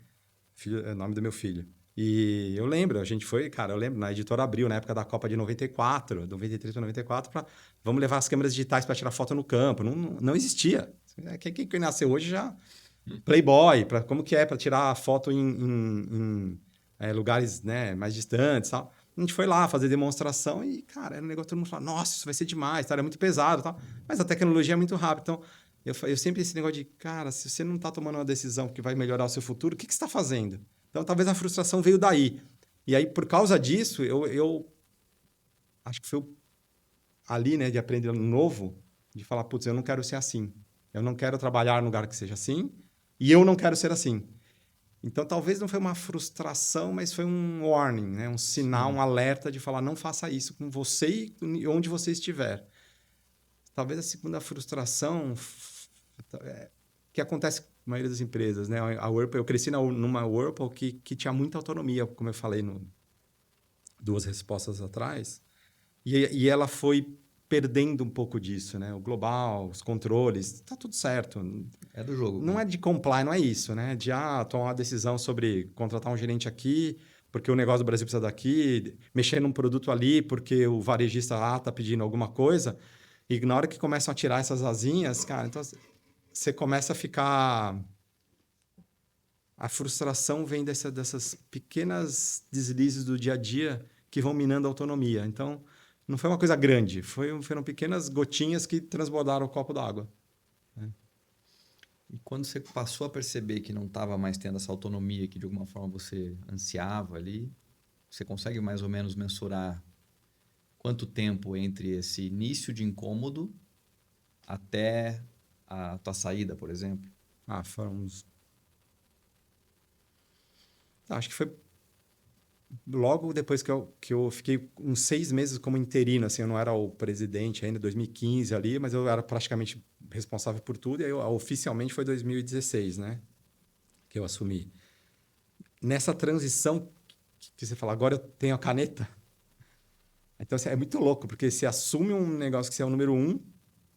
é o nome do meu filho. E eu lembro, a gente foi, cara, eu lembro, na Editora Abril, na época da Copa de 94, 93 para 94, vamos levar as câmeras digitais para tirar foto no campo. Não existia. Quem nasceu hoje já... Playboy, como que é para tirar foto em lugares, né, mais distantes, tal. A gente foi lá fazer demonstração e, cara, era um negócio que todo mundo falava, nossa, isso vai ser demais, tá? É muito pesado, tal. Mas a tecnologia é muito rápida. Então, eu sempre esse negócio de, cara, se você não está tomando uma decisão que vai melhorar o seu futuro, o que você está fazendo? Então, talvez a frustração veio daí. E aí, por causa disso, eu acho que foi ali, né, de aprender novo, de falar, putz, eu não quero ser assim. Eu não quero trabalhar num lugar que seja assim. E eu não quero ser assim. Então, talvez não foi uma frustração, mas foi um warning, né? Um sinal, um alerta de falar, não faça isso com você e onde você estiver. Talvez a segunda frustração, que acontece com a maioria das empresas, né? A Whirlpool, eu cresci numa Whirlpool que tinha muita autonomia, como eu falei 2 respostas atrás, e ela foi perdendo um pouco disso, né? O global, os controles, tá tudo certo. É do jogo. Não é de comply, não é isso, né? De tomar uma decisão sobre contratar um gerente aqui, porque o negócio do Brasil precisa daqui, mexer num produto ali, porque o varejista lá está pedindo alguma coisa. E na hora que começam a tirar essas asinhas, cara, então você começa a ficar... A frustração vem dessas pequenas deslizes do dia a dia que vão minando a autonomia. Então, não foi uma coisa grande, foram pequenas gotinhas que transbordaram o copo d'água. E quando você passou a perceber que não estava mais tendo essa autonomia que de alguma forma você ansiava ali, você consegue mais ou menos mensurar quanto tempo entre esse início de incômodo até a tua saída, por exemplo? Foram uns... Acho que foi logo depois que eu fiquei uns 6 meses como interino, assim, eu não era o presidente ainda, 2015 ali, mas eu era praticamente responsável por tudo, e aí oficialmente foi 2016, né, que eu assumi. Nessa transição que você fala, agora eu tenho a caneta, então assim, é muito louco, porque você assume um negócio que você é o número 1,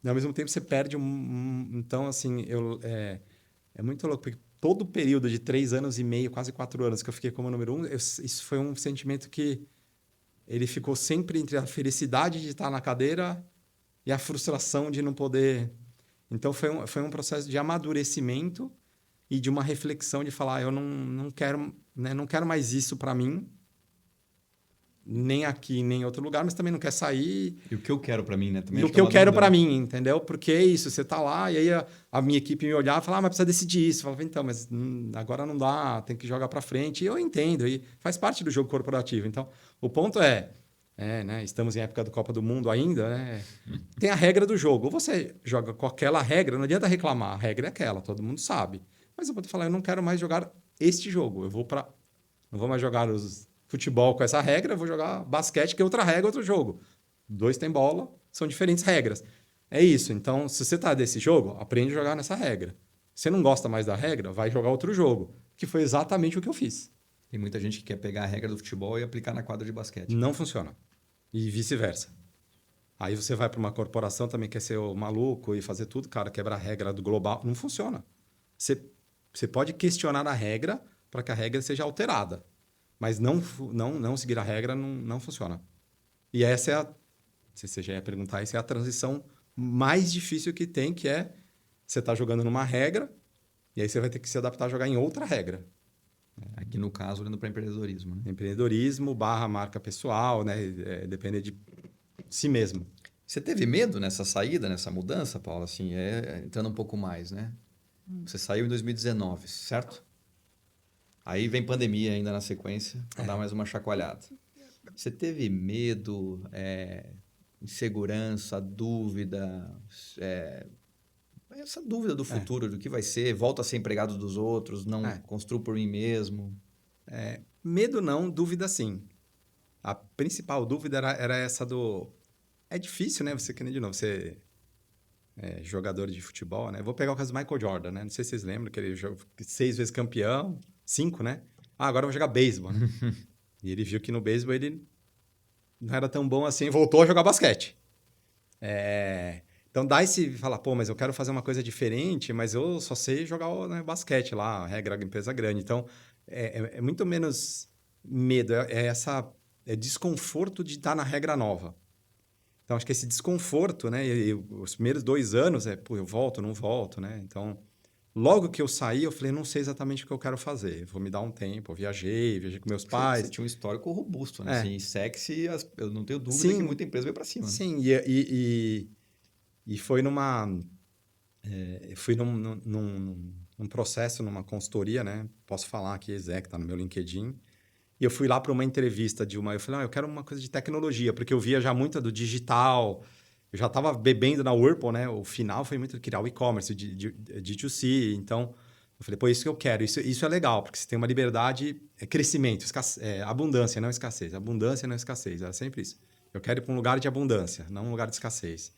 e ao mesmo tempo você perde então, assim, é muito louco, porque todo o período de 3 anos e meio, quase 4 anos que eu fiquei como número 1, isso foi um sentimento que ele ficou sempre entre a felicidade de estar na cadeira e a frustração de não poder. Então, foi um processo de amadurecimento e de uma reflexão de falar, eu não quero, né, não quero mais isso para mim, nem aqui, nem em outro lugar, mas também não quer sair. E o que eu quero para mim, né? Também E o acho que é eu uma quero dúvida, para né? mim, entendeu? Porque é isso, você tá lá e aí a minha equipe me olhava e falava, mas precisa decidir isso. Eu falava, então, mas agora não dá, tem que jogar para frente. E eu entendo, e faz parte do jogo corporativo. Então, o ponto né, estamos em época do Copa do Mundo ainda, né? Tem a regra do jogo. Ou você joga com aquela regra, não adianta reclamar, a regra é aquela, todo mundo sabe. Mas eu vou te falar, eu não quero mais jogar este jogo. Não vou mais jogar os futebol com essa regra, eu vou jogar basquete, que é outra regra, outro jogo. 2 têm bola, são diferentes regras. É isso. Então, se você está desse jogo, aprende a jogar nessa regra. Se você não gosta mais da regra, vai jogar outro jogo. Que foi exatamente o que eu fiz. Tem muita gente que quer pegar a regra do futebol e aplicar na quadra de basquete. Não funciona. E vice-versa. Aí você vai para uma corporação, também quer ser o maluco e fazer tudo, cara, quebrar a regra do global. Não funciona. Você pode questionar a regra para que a regra seja alterada. Mas não seguir a regra não funciona. E essa é se você já ia perguntar, essa é a transição mais difícil que tem, que é você está jogando numa regra e aí você vai ter que se adaptar a jogar em outra regra. Aqui no caso, olhando para empreendedorismo, né? Empreendedorismo / marca pessoal, né? Depender de si mesmo. Você teve medo nessa saída, nessa mudança, Paulo? Assim, entrando um pouco mais, né? Você saiu em 2019, certo? Aí vem pandemia ainda na sequência, para dar mais uma chacoalhada. Você teve medo, insegurança, dúvida, essa dúvida do futuro, do que vai ser, volto a ser empregado dos outros, não construo por mim mesmo? Medo não, dúvida sim. A principal dúvida era essa do... É difícil, né? Você, que nem de novo, você é jogador de futebol, né? Vou pegar o caso do Michael Jordan, né? Não sei se vocês lembram que ele jogou 6 vezes campeão, 5, né? Agora eu vou jogar beisebol, né? E ele viu que no beisebol ele não era tão bom assim, voltou a jogar basquete. Então dá esse... Fala, pô, mas eu quero fazer uma coisa diferente, mas eu só sei jogar, né, basquete lá, regra, empresa grande. Então, é muito menos medo, é desconforto de estar na regra nova. Então, acho que esse desconforto, né? E os primeiros 2 anos pô, eu volto, não volto, né? Então, logo que eu saí, eu falei, não sei exatamente o que eu quero fazer. Vou me dar um tempo. Eu viajei com meus pais. Você tinha um histórico robusto, né? Assim, sexy, eu não tenho dúvida Sim, que muita empresa veio para cima. Sim, e foi fui num processo, numa consultoria, né? Posso falar aqui, Zé, que está no meu LinkedIn. E eu fui lá para uma entrevista eu falei, eu quero uma coisa de tecnologia, porque eu via já muito do digital, eu já estava bebendo na Whirlpool, né? O final foi muito criar o e-commerce, D2C, então eu falei, pô, isso que eu quero, isso é legal, porque você tem uma liberdade, crescimento, abundância, não escassez, abundância, não escassez, era sempre isso. Eu quero ir para um lugar de abundância, não um lugar de escassez.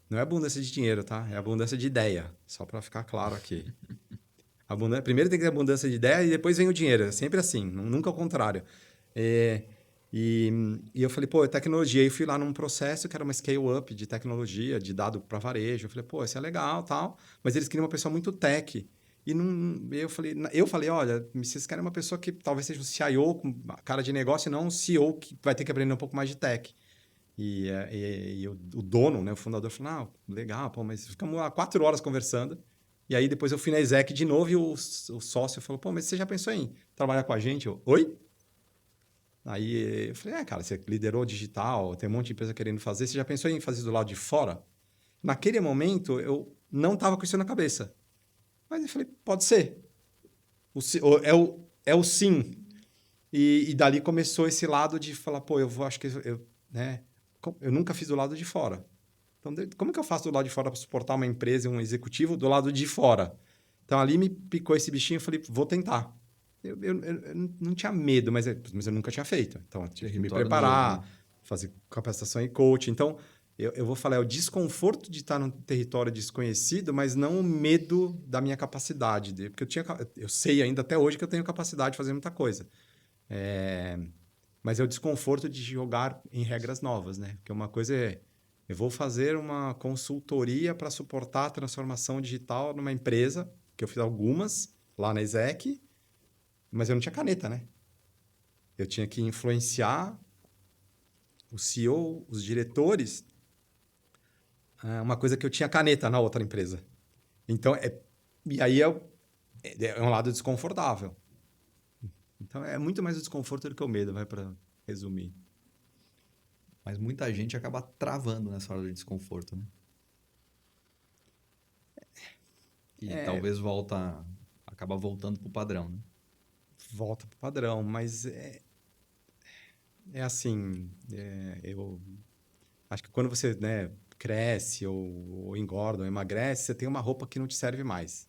Não é abundância de dinheiro, tá? É abundância de ideia, só para ficar claro aqui. Primeiro tem que ter abundância de ideia e depois vem o dinheiro. É sempre assim, nunca ao contrário. E eu falei, pô, é tecnologia. E fui lá num processo que era uma scale-up de tecnologia, de dado para varejo. Eu falei, pô, isso é legal, tal. Mas eles queriam uma pessoa muito tech. E eu falei, olha, vocês querem uma pessoa que talvez seja um CIO com cara de negócio e não um CEO que vai ter que aprender um pouco mais de tech. E o dono, né, o fundador, falou, não, legal, pô, mas ficamos lá 4 horas conversando. E aí depois eu fui na exec de novo e o sócio falou, pô, mas você já pensou em trabalhar com a gente? Eu, oi? Aí eu falei, cara, você liderou digital, tem um monte de empresa querendo fazer, você já pensou em fazer do lado de fora? Naquele momento, eu não estava com isso na cabeça. Mas eu falei, pode ser. É o sim. E dali começou esse lado de falar, pô, acho que né, eu nunca fiz do lado de fora. Então, como que eu faço do lado de fora para suportar uma empresa e um executivo do lado de fora? Então, ali me picou esse bichinho e falei, vou tentar. Eu não tinha medo, mas eu nunca tinha feito. Então, eu tive que me preparar, novo, né? fazer capacitação e coaching. Então, eu vou falar, é o desconforto de estar num território desconhecido, mas não o medo da minha capacidade. Porque eu sei ainda até hoje que eu tenho capacidade de fazer muita coisa. Mas é o desconforto de jogar em regras novas, né? Porque uma coisa é, eu vou fazer uma consultoria para suportar a transformação digital numa empresa, que eu fiz algumas lá na exec, mas eu não tinha caneta, né? Eu tinha que influenciar o CEO, os diretores, uma coisa que eu tinha caneta na outra empresa. Então, e aí é um lado desconfortável. Então, é muito mais o desconforto do que o medo, vai para resumir. Mas muita gente acaba travando nessa hora de desconforto, né? E talvez acaba voltando pro padrão, né? Volta para o padrão, mas assim, eu acho que quando você, né, cresce ou engorda ou emagrece, você tem uma roupa que não te serve mais.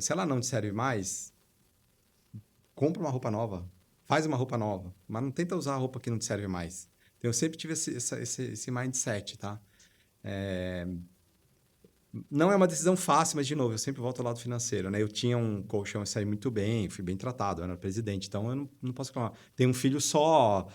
Se ela não te serve mais, compra uma roupa nova, faz uma roupa nova, mas não tenta usar a roupa que não te serve mais. Então, eu sempre tive esse mindset, tá? Não é uma decisão fácil, mas, de novo, eu sempre volto ao lado financeiro, né? Eu tinha um colchão e saí muito bem, fui bem tratado, eu era presidente, então eu não posso reclamar. Tenho um filho só,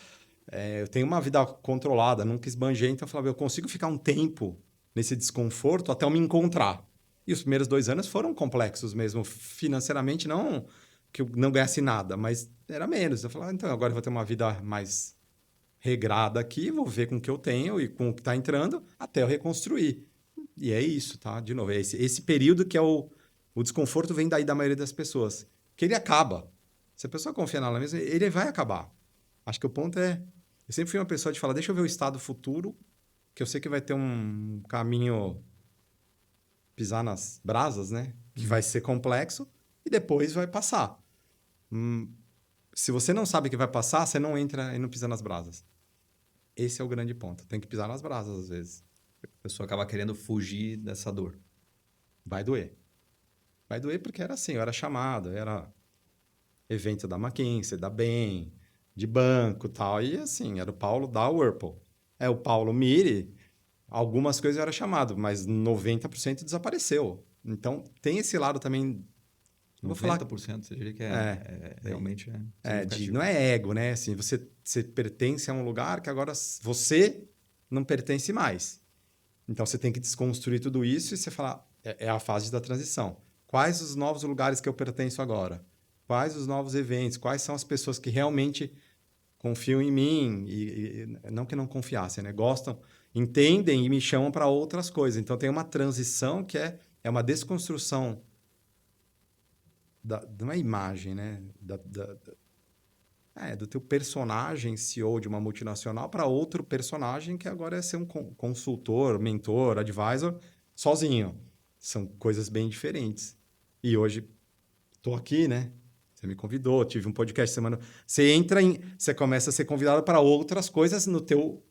eu tenho uma vida controlada, nunca esbanjei, então eu falava, eu consigo ficar um tempo nesse desconforto até eu me encontrar. E os primeiros 2 anos foram complexos mesmo, financeiramente, não que eu não ganhasse nada, mas era menos. Eu falava, então agora eu vou ter uma vida mais regrada aqui, vou ver com o que eu tenho e com o que está entrando, até eu reconstruir. E é isso, tá? De novo, é esse período que é o desconforto vem daí da maioria das pessoas, que ele acaba. Se a pessoa confia nela mesma, ele vai acabar. Acho que o ponto é, eu sempre fui uma pessoa de falar, deixa eu ver o estado futuro, que eu sei que vai ter um caminho pisar nas brasas, né? Que vai ser complexo e depois vai passar. Se você não sabe que vai passar, você não entra e não pisa nas brasas. Esse é o grande ponto. Tem que pisar nas brasas às vezes. A pessoa acaba querendo fugir dessa dor. Vai doer. Vai doer porque era assim, eu era chamado, era evento da McKinsey, da Bain, de banco e tal. E assim, era o Paulo da Whirlpool. O Paulo Miri, algumas coisas eu era chamado, mas 90% desapareceu. Então, tem esse lado também. Eu vou falar. 90% você diria que realmente Não é ego, né? Assim, você pertence a um lugar que agora você não pertence mais. Então, você tem que desconstruir tudo isso e você falar, é a fase da transição. Quais os novos lugares que eu pertenço agora? Quais os novos eventos? Quais são as pessoas que realmente confiam em mim? E não que não confiassem, né? Gostam, entendem e me chamam para outras coisas. Então, tem uma transição que é uma desconstrução de uma imagem, né? Do teu personagem CEO de uma multinacional para outro personagem que agora é ser um consultor, mentor, advisor, sozinho. São coisas bem diferentes. E hoje estou aqui, né? Você me convidou, tive um podcast semana. Você começa a ser convidado para outras coisas no teu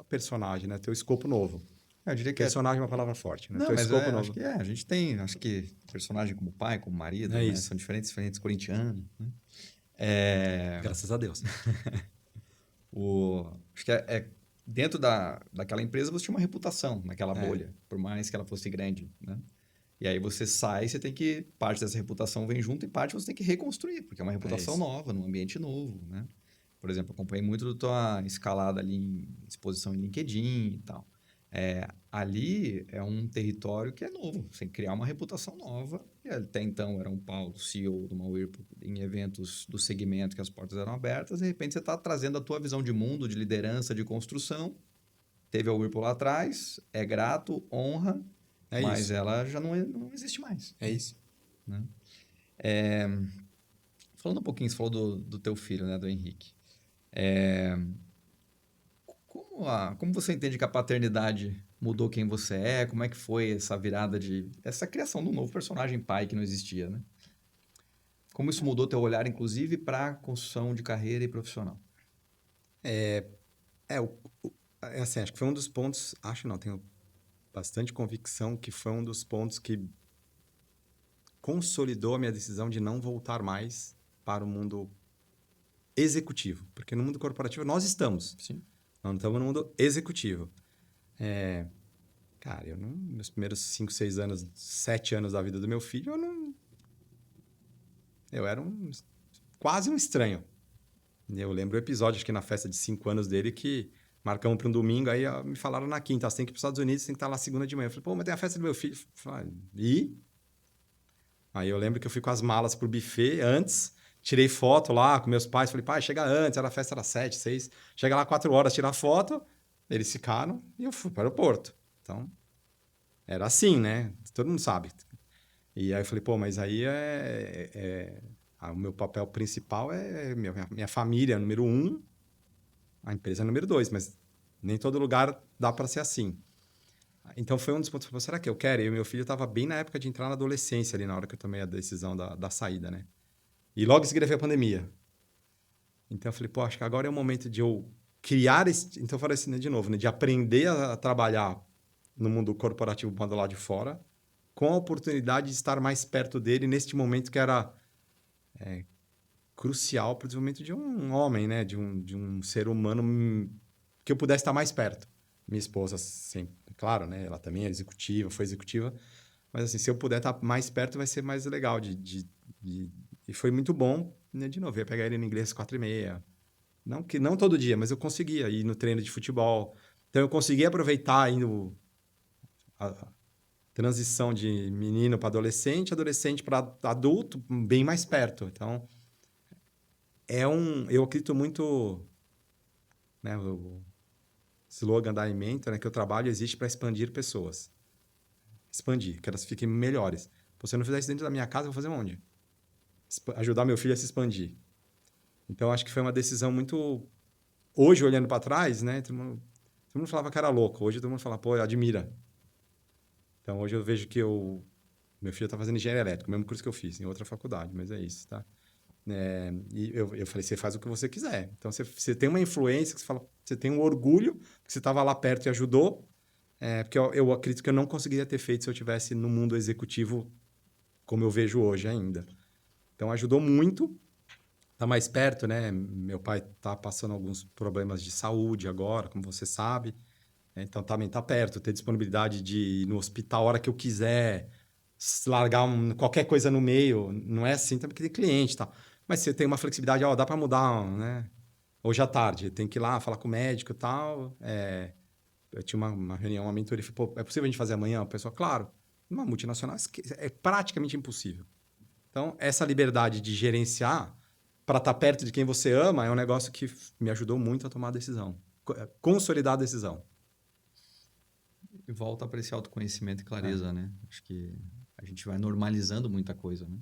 personagem, né? Teu escopo novo. Eu diria que Personagem é uma palavra forte, né? Não, Teu mas escopo acho novo. que a gente tem, acho que personagem como pai, como marido, É né? isso. São diferentes corintianos, né? Graças a Deus. Acho que dentro daquela empresa você tinha uma reputação naquela bolha, por mais que ela fosse grande, né? E aí você sai, parte dessa reputação vem junto e parte você tem que reconstruir, porque é uma reputação nova, num ambiente novo, né? Por exemplo, eu acompanhei muito da tua escalada ali em exposição em LinkedIn e tal. Ali é um território que é novo, você tem que criar uma reputação nova. E até então era um Paulo, CEO de uma Whirlpool, em eventos do segmento que as portas eram abertas, de repente você está trazendo a tua visão de mundo, de liderança, de construção. Teve a Whirlpool lá atrás, é grato, honra, É mas isso. ela já não existe mais. É isso. Né? Falando um pouquinho, você falou do teu filho, né, do Henrique. Como você entende que a paternidade mudou quem você é? Como é que foi essa virada essa criação de um novo personagem pai que não existia, né? Como isso mudou teu olhar, inclusive, para a construção de carreira e profissional? É, é assim, acho que foi um dos pontos, acho não, tenho bastante convicção que foi um dos pontos que consolidou a minha decisão de não voltar mais para o mundo executivo. Porque no mundo corporativo nós estamos, Sim. nós não estamos no mundo executivo. Cara, meus primeiros 5, 6 anos, 7 anos da vida do meu filho, eu era quase um estranho. Eu lembro o episódio, acho que na festa de 5 anos dele, que marcamos para um domingo, aí me falaram na quinta, você tem que ir para os Estados Unidos, você tem que estar lá segunda de manhã. Eu falei, pô, mas tem a festa do meu filho. Eu falei, e? Aí eu lembro que eu fui com as malas pro buffet antes, tirei foto lá com meus pais, falei, pai, chega antes, a festa era 7, 6, chega lá 4 horas, tirar foto, eles ficaram e eu fui para o aeroporto. Então, era assim, né? Todo mundo sabe. E aí eu falei, pô, mas aí o meu papel principal é minha família, número 1, a empresa é número 2, mas nem todo lugar dá para ser assim. Então foi um dos pontos, será que eu quero? E o meu filho estava bem na época de entrar na adolescência ali, na hora que eu tomei a decisão da saída, né? E logo em seguida veio a pandemia. Então eu falei, pô, acho que agora é o momento de eu criar esse... Então eu falei assim, né, de novo, né, de aprender a trabalhar no mundo corporativo do lado de fora, com a oportunidade de estar mais perto dele neste momento que era crucial para o desenvolvimento de um homem, né? De um ser humano que eu pudesse estar mais perto. Minha esposa, sempre, claro, né? Ela também é executiva, foi executiva. Mas assim, se eu puder estar mais perto, vai ser mais legal. E foi muito bom, né? De novo, eu ia pegar ele no inglês 4:30. Não todo dia, mas eu conseguia ir no treino de futebol. Então, eu conseguia aproveitar indo a transição de menino para adolescente, adolescente para adulto, bem mais perto. Então, eu acredito muito, né? O slogan da Imenta, né? Que o trabalho existe para expandir pessoas. Expandir, que elas fiquem melhores. Pô, se eu não fizer isso dentro da minha casa, eu vou fazer onde? Ajudar meu filho a se expandir. Então, acho que foi uma decisão muito... Hoje, olhando para trás, né? Todo mundo falava que era louco. Hoje, todo mundo fala, pô, admira. Então, hoje eu vejo que meu filho está fazendo engenharia elétrica, o mesmo curso que eu fiz, em outra faculdade, mas é isso, tá? E eu falei, você faz o que você quiser. Então, você tem uma influência, que você fala, você tem um orgulho, que você estava lá perto e ajudou, porque eu acredito que eu não conseguiria ter feito se eu estivesse no mundo executivo como eu vejo hoje ainda. Então, ajudou muito. Tá mais perto, né? Meu pai tá passando alguns problemas de saúde agora, como você sabe. Então, também tá perto. Ter disponibilidade de ir no hospital a hora que eu quiser, largar qualquer coisa no meio. Não é assim também que tem cliente e tal. Mas você tem uma flexibilidade, ó, dá para mudar, né? Hoje à tarde, tem que ir lá falar com o médico e tal. Eu tinha uma reunião, uma mentoria, falei, pô, é possível a gente fazer amanhã? A pessoa, claro. Uma multinacional é praticamente impossível. Então, essa liberdade de gerenciar para estar perto de quem você ama é um negócio que me ajudou muito a tomar a decisão. Consolidar a decisão. E volta para esse autoconhecimento e clareza, né? Acho que a gente vai normalizando muita coisa, né?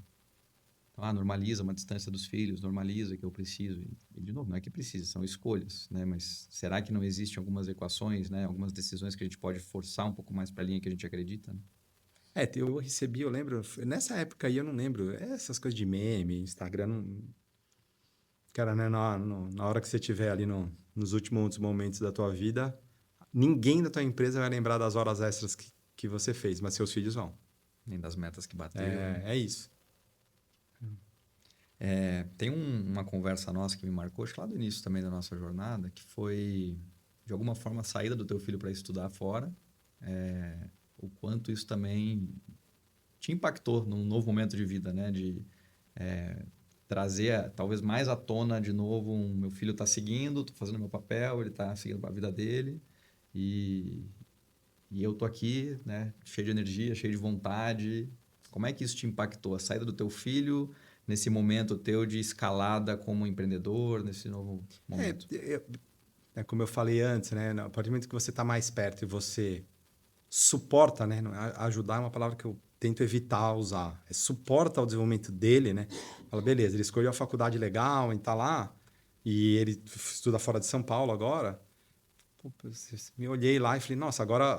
Então, normaliza uma distância dos filhos, normaliza que eu preciso. E, de novo, não é que precisa, são escolhas, né? Mas será que não existem algumas equações, né? Algumas decisões que a gente pode forçar um pouco mais para a linha que a gente acredita, né? Eu recebi, eu lembro, nessa época aí eu não lembro, essas coisas de meme, Instagram, não, cara, né, na hora que você estiver ali nos últimos momentos da tua vida, ninguém da tua empresa vai lembrar das horas extras que você fez, mas seus filhos vão. Nem das metas que bateu, né? É isso. Tem uma conversa nossa que me marcou, acho que lá do início também da nossa jornada, que foi, de alguma forma, a saída do teu filho para estudar fora. O quanto isso também te impactou num novo momento de vida, né? De trazer, talvez mais à tona de novo, meu filho está seguindo, estou fazendo meu papel, ele está seguindo a vida dele. E E eu tô aqui, né, cheio de energia, cheio de vontade. Como é que isso te impactou? A saída do teu filho, nesse momento teu de escalada como empreendedor, nesse novo momento? É como eu falei antes, né? A partir do momento que você está mais perto e você suporta, né? Ajudar é uma palavra que eu tento evitar usar. É suporta o desenvolvimento dele, né? Fala, beleza, ele escolheu a faculdade legal e tá lá, e ele estuda fora de São Paulo agora. Pô, me olhei lá e falei, nossa, agora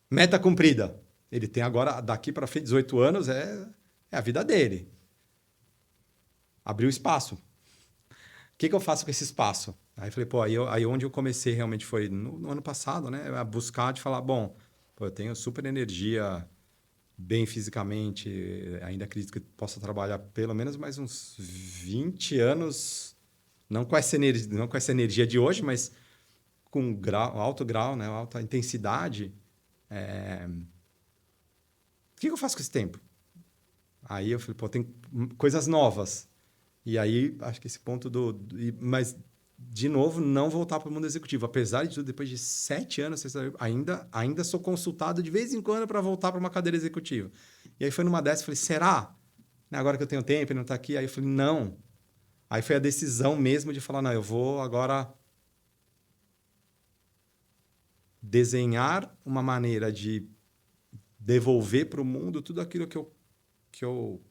meta cumprida. Ele tem agora, daqui para frente, 18 anos, é a vida dele. Abriu espaço. O que eu faço com esse espaço? Aí falei, pô, aí onde eu comecei realmente foi no ano passado, né? A buscar de falar, bom, pô, eu tenho super energia, bem fisicamente, ainda acredito que possa trabalhar pelo menos mais uns 20 anos, não com essa energia de hoje, mas com alto grau, né? Alta intensidade. O que eu faço com esse tempo? Aí eu falei, pô, tem coisas novas. E aí, acho que esse ponto mas, de novo, não voltar para o mundo executivo. Apesar de tudo, depois de 7 anos, ainda sou consultado de vez em quando para voltar para uma cadeira executiva. E aí foi numa dessas, eu falei, será? Agora que eu tenho tempo, ele não está aqui. Aí eu falei, não. Aí foi a decisão mesmo de falar, não, eu vou agora desenhar uma maneira de devolver para o mundo tudo aquilo que eu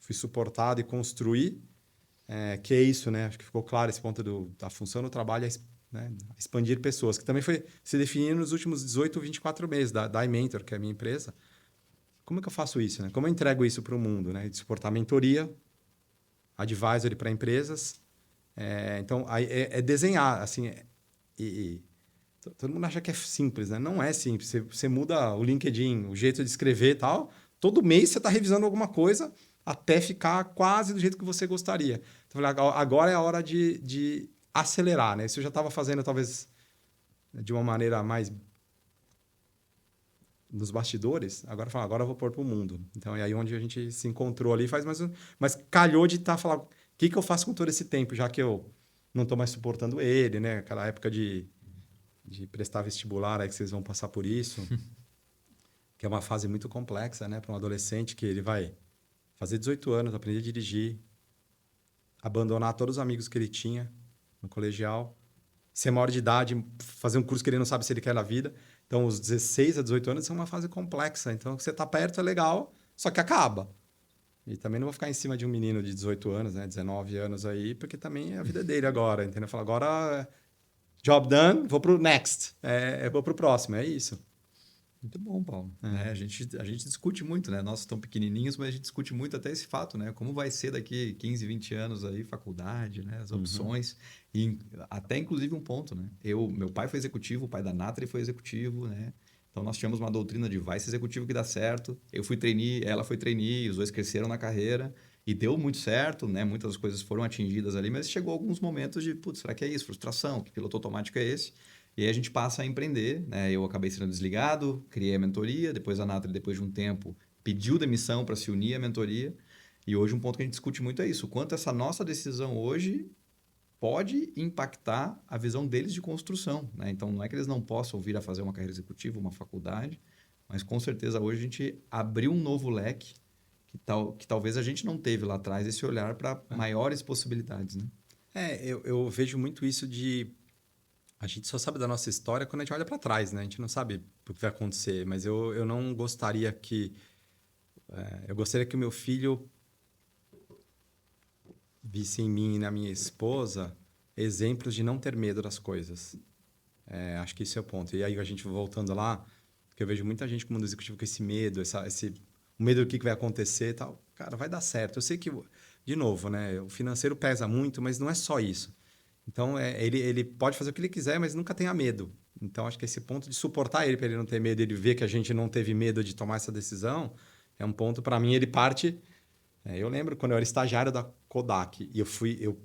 fui suportado e construí, que é isso, né? Acho que ficou claro esse ponto da função do trabalho, né? Expandir pessoas, que também foi se definir nos últimos 18, 24 meses da iMentor, que é a minha empresa. Como é que eu faço isso, né? Como eu entrego isso para o mundo, né? De suportar mentoria, advisory para empresas. Então, aí é desenhar, assim, todo mundo acha que é simples, né? Não é simples. Você muda o LinkedIn, o jeito de escrever e tal. Todo mês você está revisando alguma coisa até ficar quase do jeito que você gostaria. Então, agora é a hora de acelerar, né? Isso eu já estava fazendo, talvez, de uma maneira mais nos bastidores. Agora eu vou pôr para o mundo. Então, é aí onde a gente se encontrou ali. Mas calhou de estar falando, o que eu faço com todo esse tempo, já que eu não estou mais suportando ele, né? Aquela época de prestar vestibular, aí que vocês vão passar por isso, que é uma fase muito complexa, né? Para um adolescente que ele vai fazer 18 anos, aprender a dirigir, abandonar todos os amigos que ele tinha no colegial, ser maior de idade, fazer um curso que ele não sabe se ele quer na vida. Então, os 16 a 18 anos são uma fase complexa. Então, você tá perto é legal, só que acaba. E também não vou ficar em cima de um menino de 18 anos, né? 19 anos aí, porque também é a vida dele agora, entendeu? Fala, agora, job done, vou pro next. Vou pro próximo, é isso. Muito bom, Paulo. A gente discute muito, né? Nós estamos pequenininhos, mas a gente discute muito até esse fato, né? Como vai ser daqui 15, 20 anos aí, faculdade, né? As opções. E até, inclusive, um ponto, né? Meu pai foi executivo, o pai da Nathalie foi executivo, né? Então, nós tínhamos uma doutrina de vai ser executivo que dá certo. Eu fui trainee, ela foi trainee, os dois cresceram na carreira. E deu muito certo, né? Muitas coisas foram atingidas ali, mas chegou alguns momentos de, putz, será que é isso? Frustração, que piloto automático é esse? E aí a gente passa a empreender, né? Eu acabei sendo desligado, criei a mentoria, depois a Nathalie, depois de um tempo, pediu demissão para se unir à mentoria. E hoje um ponto que a gente discute muito é isso, o quanto essa nossa decisão hoje pode impactar a visão deles de construção, né? Então, não é que eles não possam vir a fazer uma carreira executiva, uma faculdade, mas com certeza hoje a gente abriu um novo leque que talvez a gente não teve lá atrás, esse olhar para maiores possibilidades, né? Eu vejo muito isso de... A gente só sabe da nossa história quando a gente olha para trás, né? A gente não sabe o que vai acontecer, mas eu não gostaria que... eu gostaria que o meu filho visse em mim e na minha esposa exemplos de não ter medo das coisas. Acho que esse é o ponto. E aí, a gente voltando lá, que eu vejo muita gente com o mundo executivo com esse medo, o medo do que vai acontecer e tal. Cara, vai dar certo. Eu sei que, de novo, né? O financeiro pesa muito, mas não é só isso. Então, ele pode fazer o que ele quiser, mas nunca tenha medo. Então, acho que esse ponto de suportar ele para ele não ter medo, ele ver que a gente não teve medo de tomar essa decisão, é um ponto, para mim, ele parte... eu lembro quando eu era estagiário da Kodak e eu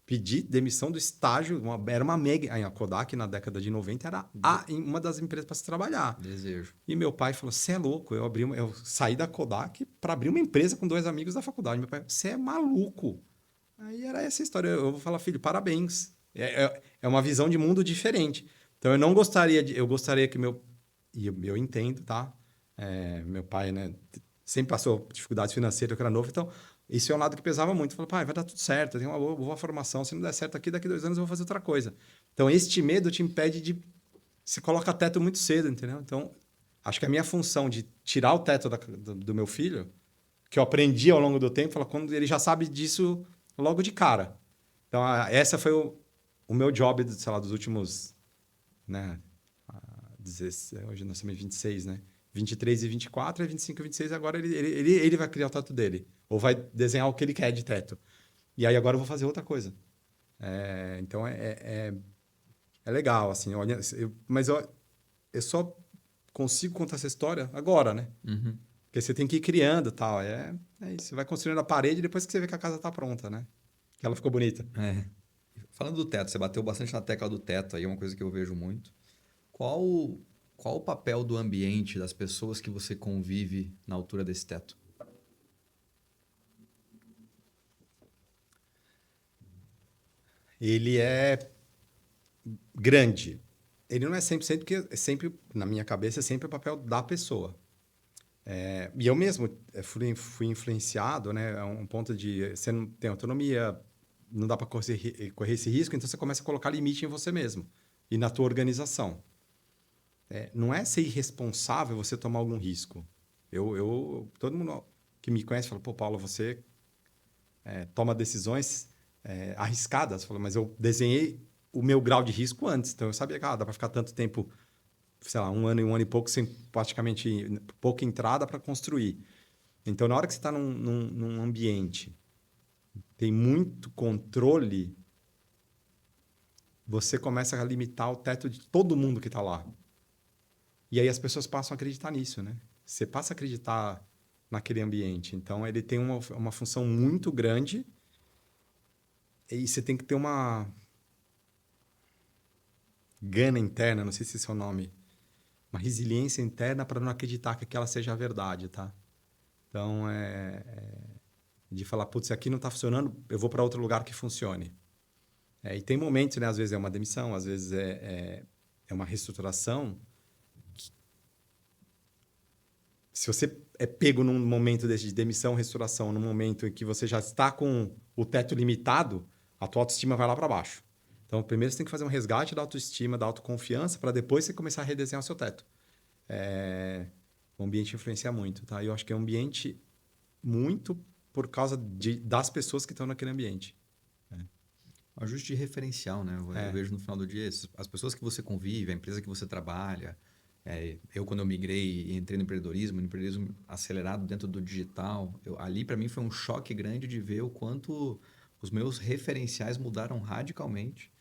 pedi demissão do estágio, era uma mega... A Kodak, na década de 90, era uma das empresas para se trabalhar. Desejo. E meu pai falou, você é louco. Eu saí da Kodak para abrir uma empresa com 2 amigos da faculdade. Meu pai, você é maluco. Aí era essa história. Eu vou falar, filho, parabéns. É uma visão de mundo diferente. Então, eu não gostaria de... Eu gostaria que meu... E eu entendo, tá? Meu pai, né? Sempre passou dificuldades financeiras, eu era novo. Então, isso é um lado que pesava muito. Falei, pai, vai dar tudo certo. Eu tenho uma boa formação. Se não der certo aqui, daqui 2 anos eu vou fazer outra coisa. Então, este medo te impede de... Você coloca teto muito cedo, entendeu? Então, acho que a minha função de tirar o teto do meu filho, que eu aprendi ao longo do tempo, quando ele já sabe disso logo de cara. Então, essa foi o meu job, sei lá, dos últimos, né? 16, hoje nós estamos em 26, né? 23 e 24, é 25 e 26, agora ele vai criar o teto dele. Ou vai desenhar o que ele quer de teto. E aí agora eu vou fazer outra coisa. Então é legal, assim. Olha, mas eu só consigo contar essa história agora, né? Uhum. Porque você tem que ir criando e tal. É isso. Você vai construindo a parede depois que você vê que a casa está pronta, né? Que ela ficou bonita. É. Falando do teto, você bateu bastante na tecla do teto aí, é uma coisa que eu vejo muito. Qual, qual o papel do ambiente, das pessoas que você convive na altura desse teto? Ele é grande. Ele não é 100%, porque é sempre, na minha cabeça, é sempre o papel da pessoa. E eu mesmo fui influenciado, né, a um ponto de você não tem autonomia, não dá para correr esse risco, então você começa a colocar limite em você mesmo e na tua organização. Não é ser irresponsável você tomar algum risco. Todo mundo que me conhece fala, pô, Paulo, você toma decisões arriscadas. Fala, mas eu desenhei o meu grau de risco antes, então eu sabia que dá para ficar tanto tempo, sei lá, um ano e pouco sem praticamente pouca entrada para construir. Então, na hora que você está num ambiente, tem muito controle, você começa a limitar o teto de todo mundo que está lá. E aí as pessoas passam a acreditar nisso, né? Você passa a acreditar naquele ambiente. Então, ele tem uma função muito grande e você tem que ter uma gana interna, não sei se esse é o nome, uma resiliência interna para não acreditar que aquela seja a verdade, tá? Então, de falar, putz, aqui não está funcionando, eu vou para outro lugar que funcione. E tem momentos, né? Às vezes é uma demissão, às vezes é uma reestruturação. Se você é pego num momento desse de demissão, reestruturação, num momento em que você já está com o teto limitado, a tua autoestima vai lá para baixo. Então, primeiro você tem que fazer um resgate da autoestima, da autoconfiança, para depois você começar a redesenhar o seu teto. O ambiente influencia muito, tá? Eu acho que é um ambiente muito por causa das pessoas que estão naquele ambiente. Um ajuste de referencial, né? Eu É, vejo no final do dia as pessoas que você convive, a empresa que você trabalha. Eu, quando eu migrei e entrei no empreendedorismo acelerado dentro do digital, ali para mim foi um choque grande de ver o quanto os meus referenciais mudaram radicalmente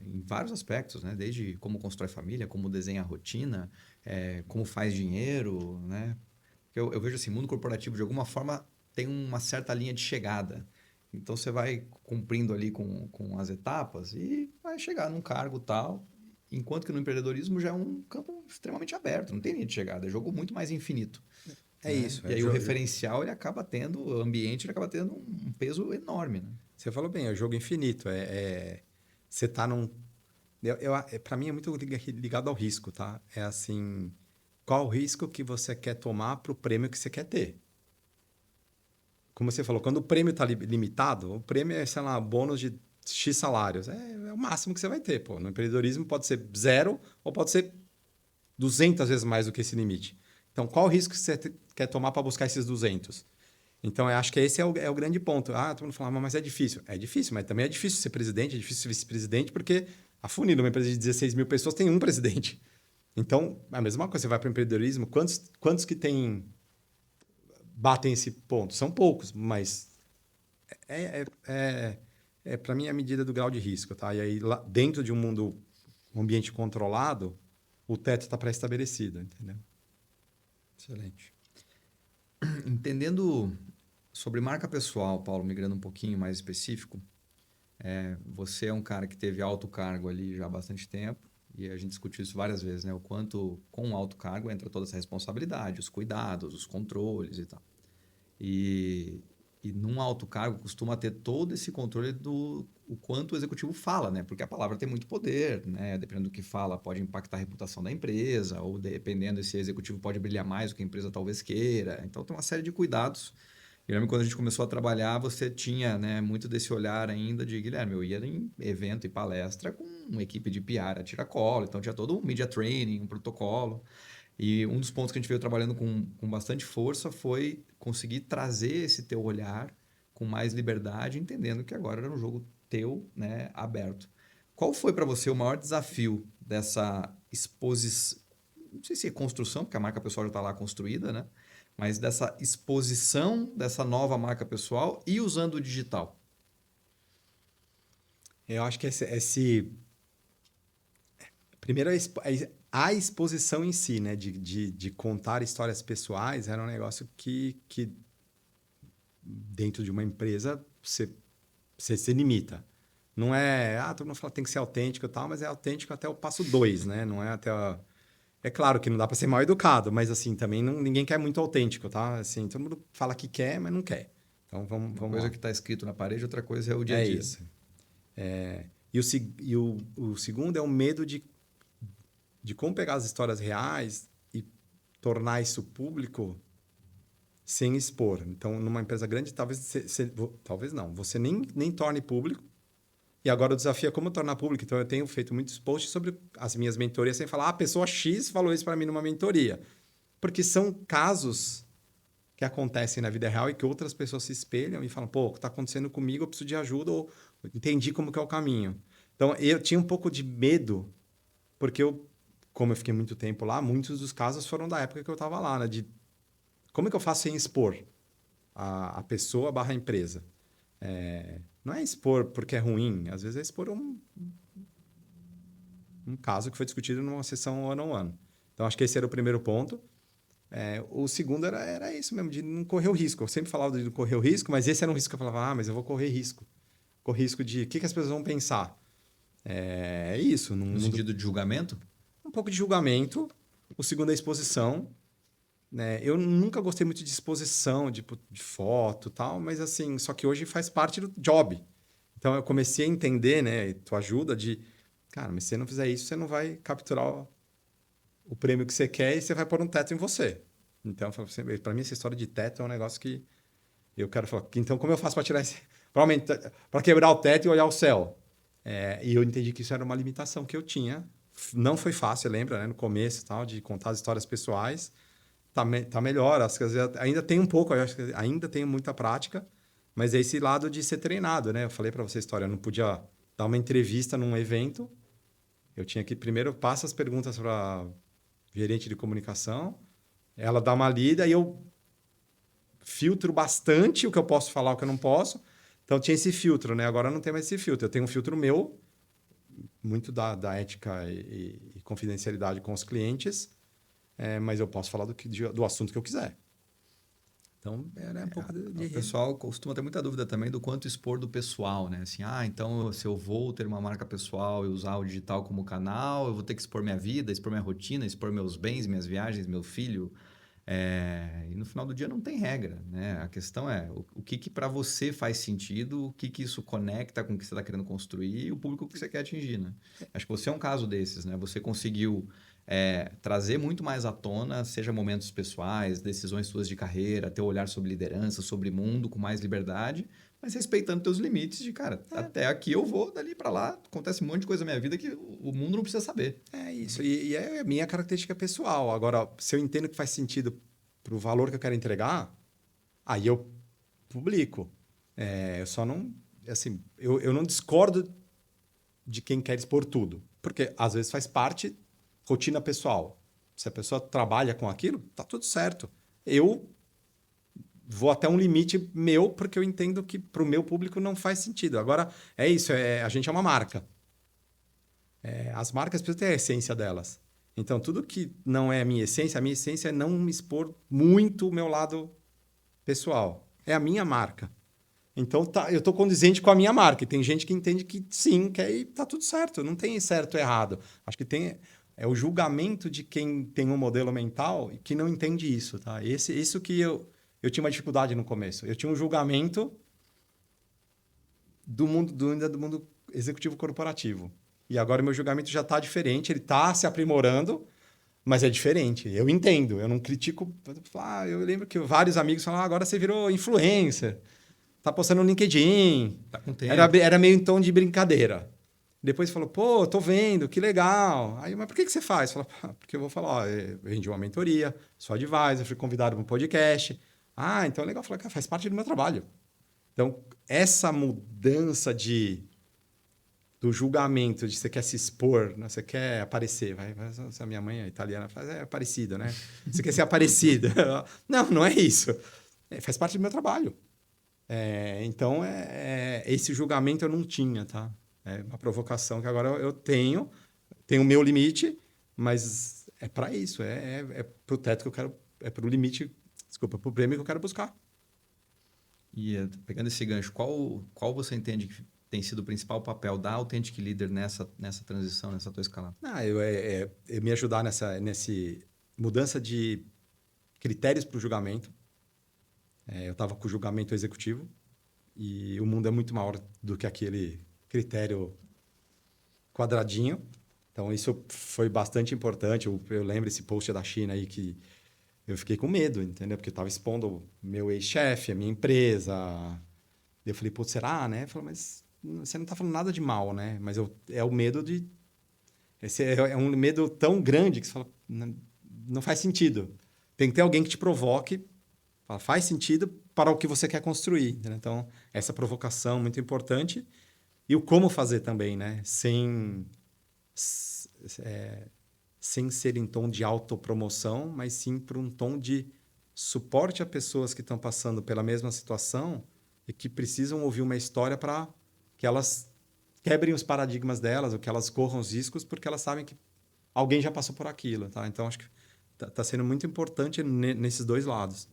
em vários aspectos, né? Desde como constrói família, como desenha a rotina, como faz dinheiro, né? Eu vejo assim, mundo corporativo de alguma forma tem uma certa linha de chegada. Então você vai cumprindo ali com as etapas e vai chegar num cargo tal. Enquanto que no empreendedorismo já é um campo extremamente aberto, não tem linha de chegada, é jogo muito mais infinito. é Né? isso. E aí o referencial ele acaba tendo, o ambiente ele acaba tendo um peso enorme. Né? Você falou bem, é o jogo infinito. Você tá num. Para mim é muito ligado ao risco, tá? É assim, qual o risco que você quer tomar para o prêmio que você quer ter? Como você falou, quando o prêmio está limitado, o prêmio é, sei lá, bônus de X salários. É o máximo que você vai ter, pô. No empreendedorismo pode ser zero ou pode ser 200 vezes mais do que esse limite. Então, qual o risco que você quer tomar para buscar esses 200? Então, eu acho que esse é o grande ponto. Todo mundo fala, mas é difícil. É difícil, mas também é difícil ser presidente, é difícil ser vice-presidente, porque a Funil, uma empresa de 16 mil pessoas, tem um presidente. Então, a mesma coisa, você vai para o empreendedorismo, quantos que batem esse ponto? São poucos, mas para mim, é a medida do grau de risco. Tá? E aí, lá dentro de um ambiente controlado, o teto está pré-estabelecido, entendeu? Excelente. Entendendo sobre marca pessoal, Paulo, migrando um pouquinho mais específico, você é um cara que teve alto cargo ali já há bastante tempo, e a gente discutiu isso várias vezes, né? O quanto com o alto cargo entra toda essa responsabilidade, os cuidados, os controles e tal. E E num alto cargo costuma ter todo esse controle do o quanto o executivo fala, né? Porque a palavra tem muito poder, né? Dependendo do que fala, pode impactar a reputação da empresa, ou dependendo esse executivo pode brilhar mais do que a empresa talvez queira. Então tem uma série de cuidados. Eu lembro quando a gente começou a trabalhar, você tinha, né, muito desse olhar ainda de Guilherme, eu ia em evento e palestra com uma equipe de PR a tiracolo, então tinha todo um media training, um protocolo. E um dos pontos que a gente veio trabalhando com bastante força foi conseguir trazer esse teu olhar com mais liberdade, entendendo que agora era um jogo teu, né, aberto. Qual foi para você o maior desafio dessa exposição? Não sei se é construção, porque a marca pessoal já está lá construída, né? Mas dessa exposição dessa nova marca pessoal e usando o digital. Eu acho que primeiro, a exposição em si, né? De contar histórias pessoais era um negócio que dentro de uma empresa, você se limita. Não é, todo mundo fala que tem que ser autêntico e tal, mas é autêntico até o passo 2, né? Não é até É claro que não dá para ser mal educado, mas assim, também ninguém quer muito autêntico, tá? Assim, todo mundo fala que quer, mas não quer. Então Uma vamos coisa lá. que está escrito na parede, outra coisa é o dia a É dia. isso. E o segundo é o medo de como pegar as histórias reais e tornar isso público sem expor. Então, numa empresa grande, talvez não, você nem torne público. E agora o desafio é como tornar público. Então, eu tenho feito muitos posts sobre as minhas mentorias sem falar, a pessoa X falou isso para mim numa mentoria. Porque são casos que acontecem na vida real e que outras pessoas se espelham e falam, pô, o que está acontecendo comigo, eu preciso de ajuda ou entendi como que é o caminho. Então, eu tinha um pouco de medo, porque como eu fiquei muito tempo lá, muitos dos casos foram da época que eu estava lá, né? De como é que eu faço sem expor a pessoa barra empresa? Não é expor porque é ruim, às vezes é expor um caso que foi discutido numa sessão one-on-one. Então, acho que esse era o primeiro ponto. O segundo era isso mesmo, de não correr o risco. Eu sempre falava de não correr o risco, mas esse era um risco que eu falava, mas eu vou correr risco. Correr risco de o que as pessoas vão pensar. É isso. No sentido de julgamento? Um pouco de julgamento. O segundo é exposição. Né? Eu nunca gostei muito de exposição, de foto e tal, mas assim, só que hoje faz parte do job. Então eu comecei a entender, né, e tua ajuda cara, mas se você não fizer isso, você não vai capturar o prêmio que você quer e você vai pôr um teto em você. Então, para mim, essa história de teto é um negócio que eu quero falar. Então, como eu faço para tirar esse. Para quebrar o teto e olhar o céu? E eu entendi que isso era uma limitação que eu tinha. Não foi fácil, lembra, né? No começo, tal, de contar as histórias pessoais. Tá melhor. Às vezes, ainda tem um pouco, eu acho que ainda tenho muita prática, mas é esse lado de ser treinado, né? Eu falei para você a história, eu não podia dar uma entrevista num evento. Eu tinha que primeiro passar as perguntas para gerente de comunicação, ela dá uma lida e eu filtro bastante o que eu posso falar, o que eu não posso. Então tinha esse filtro, né? Agora não tem mais esse filtro. Eu tenho um filtro meu, muito da ética e confidencialidade com os clientes, mas eu posso falar do assunto que eu quiser. Então, era um pouco de O pessoal costuma ter muita dúvida também do quanto expor do pessoal, né? Assim, então se eu vou ter uma marca pessoal e usar o digital como canal, eu vou ter que expor minha vida, expor minha rotina, expor meus bens, minhas viagens, meu filho. E no final do dia não tem regra, né? A questão é o que para você faz sentido, o que isso conecta com o que você está querendo construir e o público que você quer atingir, né? Acho que você é um caso desses, né? Você conseguiu trazer muito mais à tona, seja momentos pessoais, decisões suas de carreira, teu olhar sobre liderança, sobre mundo, com mais liberdade, mas respeitando teus limites de, cara, até aqui eu vou, dali para lá, acontece um monte de coisa na minha vida que o mundo não precisa saber. É isso, e é a minha característica pessoal. Agora, se eu entendo que faz sentido para o valor que eu quero entregar, aí eu publico. Eu só não... Assim, eu não discordo de quem quer expor tudo, porque às vezes faz parte rotina pessoal. Se a pessoa trabalha com aquilo, tá tudo certo. Eu vou até um limite meu, porque eu entendo que para o meu público não faz sentido. Agora, é isso, a gente é uma marca. As marcas precisam ter a essência delas. Então, tudo que não é a minha essência é não me expor muito o meu lado pessoal. É a minha marca. Então, eu estou condizente com a minha marca. E tem gente que entende que sim, que aí tá tudo certo. Não tem certo ou errado. Acho que é o julgamento de quem tem um modelo mental e que não entende isso. Tá? Isso que eu tinha uma dificuldade no começo. Eu tinha um julgamento do mundo executivo corporativo. E agora o meu julgamento já está diferente, ele está se aprimorando, mas é diferente. Eu entendo, eu não critico. Eu lembro que vários amigos falaram, agora você virou influencer, tá postando no LinkedIn. Tá com tempo. Era meio em tom de brincadeira. Depois falou, pô, tô vendo, que legal. Aí, mas por que você faz? Fala, porque eu vou falar, ó, eu vendi uma mentoria, sou advisor, fui convidado para um podcast. Ah, então é legal. Falar, faz parte do meu trabalho. Então, essa mudança do julgamento, de você quer se expor, né? Você quer aparecer. Se a minha mãe é italiana, faz aparecido, né? Você quer ser aparecida. Não, não é isso. Faz parte do meu trabalho. Então, esse julgamento eu não tinha, tá? É uma provocação que agora eu tenho o meu limite, mas é para isso, é para o teto que eu quero, é para o limite, desculpa, para o prêmio que eu quero buscar. E pegando esse gancho, qual você entende que tem sido o principal papel da Authentic Leader nessa transição, nessa tua escalada? Eu me ajudar nessa mudança de critérios para o julgamento. Eu estava com o julgamento executivo e o mundo é muito maior do que aquele critério quadradinho. Então, isso foi bastante importante. Eu lembro esse post da China aí que eu fiquei com medo, entendeu? Porque eu estava expondo o meu ex-chefe, a minha empresa. Eu falei, pô, será, né? Eu falei, mas você não está falando nada de mal, né? Mas é o medo de... é um medo tão grande que você fala, não faz sentido. Tem que ter alguém que te provoque, fala, faz sentido para o que você quer construir. Entendeu? Então, essa provocação é muito importante. E o como fazer também, né? Sem ser em tom de autopromoção, mas sim por um tom de suporte a pessoas que estão passando pela mesma situação e que precisam ouvir uma história para que elas quebrem os paradigmas delas, ou que elas corram os riscos, porque elas sabem que alguém já passou por aquilo. Tá? Então, acho que está sendo muito importante nesses dois lados.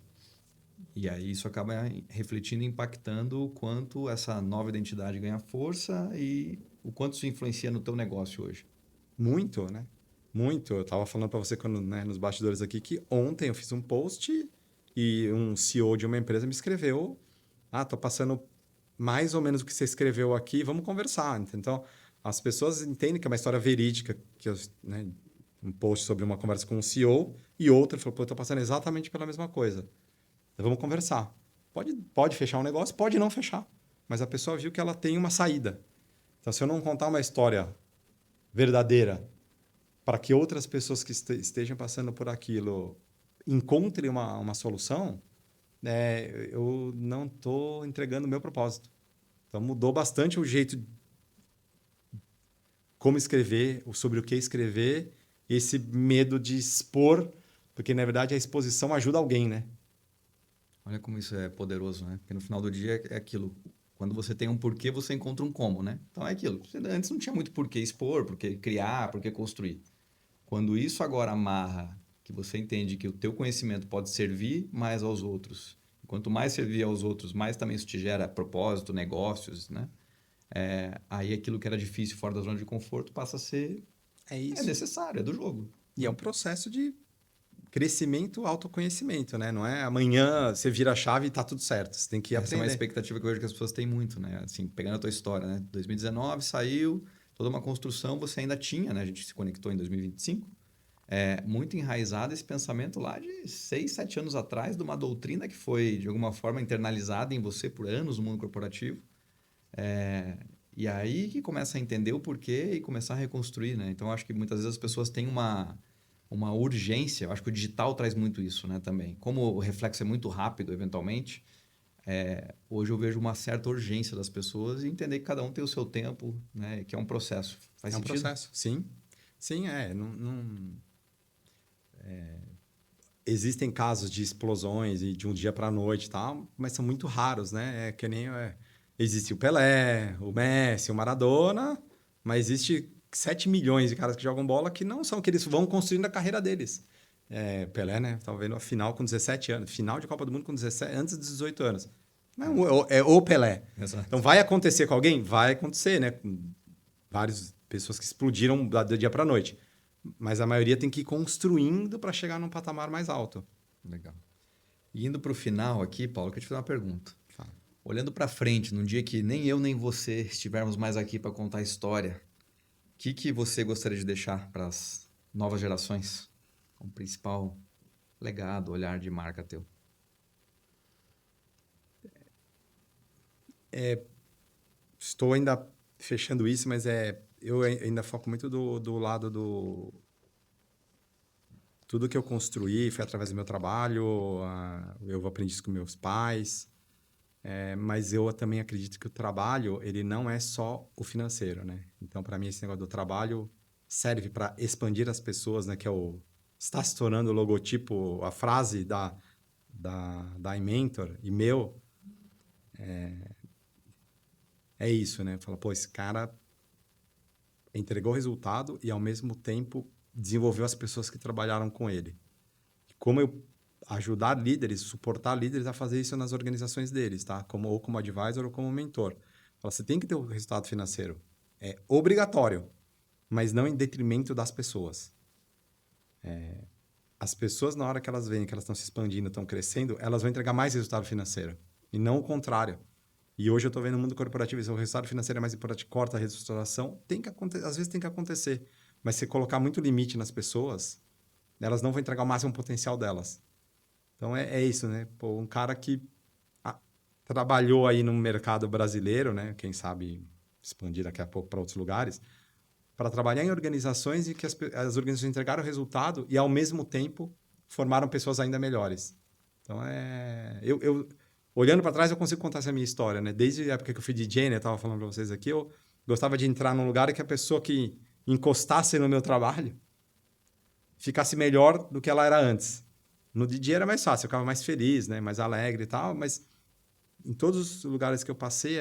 E aí isso acaba refletindo e impactando o quanto essa nova identidade ganha força e o quanto isso influencia no teu negócio hoje. Muito, né? Muito. Eu estava falando para você quando, né, nos bastidores aqui que ontem eu fiz um post e um CEO de uma empresa me escreveu: tô passando mais ou menos o que você escreveu aqui, vamos conversar. Então, as pessoas entendem que é uma história verídica, que né, um post sobre uma conversa com um CEO e outra falou: pô, eu estou passando exatamente pela mesma coisa. Então, vamos conversar. Pode fechar um negócio, pode não fechar. Mas a pessoa viu que ela tem uma saída. Então, se eu não contar uma história verdadeira para que outras pessoas que estejam passando por aquilo encontrem uma solução, eu não estou entregando o meu propósito. Então, mudou bastante o jeito como escrever, sobre o que escrever, esse medo de expor, porque, na verdade, a exposição ajuda alguém, né? Olha como isso é poderoso, né? Porque no final do dia é aquilo. Quando você tem um porquê, você encontra um como, né? Então é aquilo. Antes não tinha muito porquê expor, porquê criar, porquê construir. Quando isso agora amarra, que você entende que o teu conhecimento pode servir mais aos outros. Quanto mais servir aos outros, mais também isso te gera propósito, negócios, né? Aí aquilo que era difícil fora da zona de conforto passa a ser necessário, é do jogo. E é um processo de crescimento, autoconhecimento, né? Não é amanhã você vira a chave e tá tudo certo. Você tem que aprender. Essa é uma expectativa que eu vejo que as pessoas têm muito, né? Assim, pegando a tua história, né? 2019 saiu, toda uma construção você ainda tinha, né? A gente se conectou em 2025. Muito enraizado esse pensamento lá de 6, 7 anos atrás, de uma doutrina que foi, de alguma forma, internalizada em você por anos no mundo corporativo. E aí que começa a entender o porquê e começar a reconstruir, né? Então, acho que muitas vezes as pessoas têm uma urgência. Eu acho que o digital traz muito isso, né? Também. Como o reflexo é muito rápido, eventualmente, hoje eu vejo uma certa urgência das pessoas e entender que cada um tem o seu tempo, né? Que é um processo. Faz sentido? É um processo, sim. Sim, existem casos de explosões e de um dia para a noite e tal, mas são muito raros, né? Existe o Pelé, o Messi, o Maradona, mas existe 7 milhões de caras que jogam bola que não são que eles vão construindo a carreira deles. Pelé, né? Estava vendo a final com 17 anos. Final de Copa do Mundo com 17, antes dos 18 anos. Não é o Pelé. Exato. Então, vai acontecer com alguém? Vai acontecer, né? Com várias pessoas que explodiram do dia para a noite. Mas a maioria tem que ir construindo para chegar num patamar mais alto. Legal. E indo para o final aqui, Paulo, eu queria te fazer uma pergunta. Fala. Olhando para frente, num dia que nem eu nem você estivermos mais aqui para contar a história, o que você gostaria de deixar para as novas gerações? Como principal legado, olhar de marca teu? Estou ainda fechando isso, mas eu ainda foco muito do lado do... Tudo que eu construí foi através do meu trabalho, eu aprendi isso com meus pais, mas eu também acredito que o trabalho, ele não é só o financeiro, né? Então, para mim, esse negócio do trabalho serve para expandir as pessoas, né? Que está se tornando o logotipo, a frase da iMentor e meu, é isso, né? Fala, pô, esse cara entregou resultado e, ao mesmo tempo, desenvolveu as pessoas que trabalharam com ele. Como eu ajudar líderes, suportar líderes a fazer isso nas organizações deles, tá? Ou como advisor ou como mentor. Fala, você tem que ter o resultado financeiro. É obrigatório, mas não em detrimento das pessoas. As pessoas, na hora que elas veem que elas estão se expandindo, estão crescendo, elas vão entregar mais resultado financeiro. E não o contrário. E hoje eu estou vendo no mundo corporativo, se o resultado financeiro é mais importante, corta a reestruturação, às vezes tem que acontecer. Mas se colocar muito limite nas pessoas, elas não vão entregar o máximo potencial delas. Então, é isso, né? Pô, um cara que trabalhou aí no mercado brasileiro, né? Quem sabe expandir daqui a pouco para outros lugares, para trabalhar em organizações e que as organizações entregaram resultado e, ao mesmo tempo, formaram pessoas ainda melhores. Então, olhando para trás, eu consigo contar essa minha história, né? Desde a época que eu fui DJ, né? Eu estava falando para vocês aqui, eu gostava de entrar num lugar que a pessoa que encostasse no meu trabalho ficasse melhor do que ela era antes. No DJ era mais fácil, eu ficava mais feliz, né? Mais alegre e tal, mas em todos os lugares que eu passei,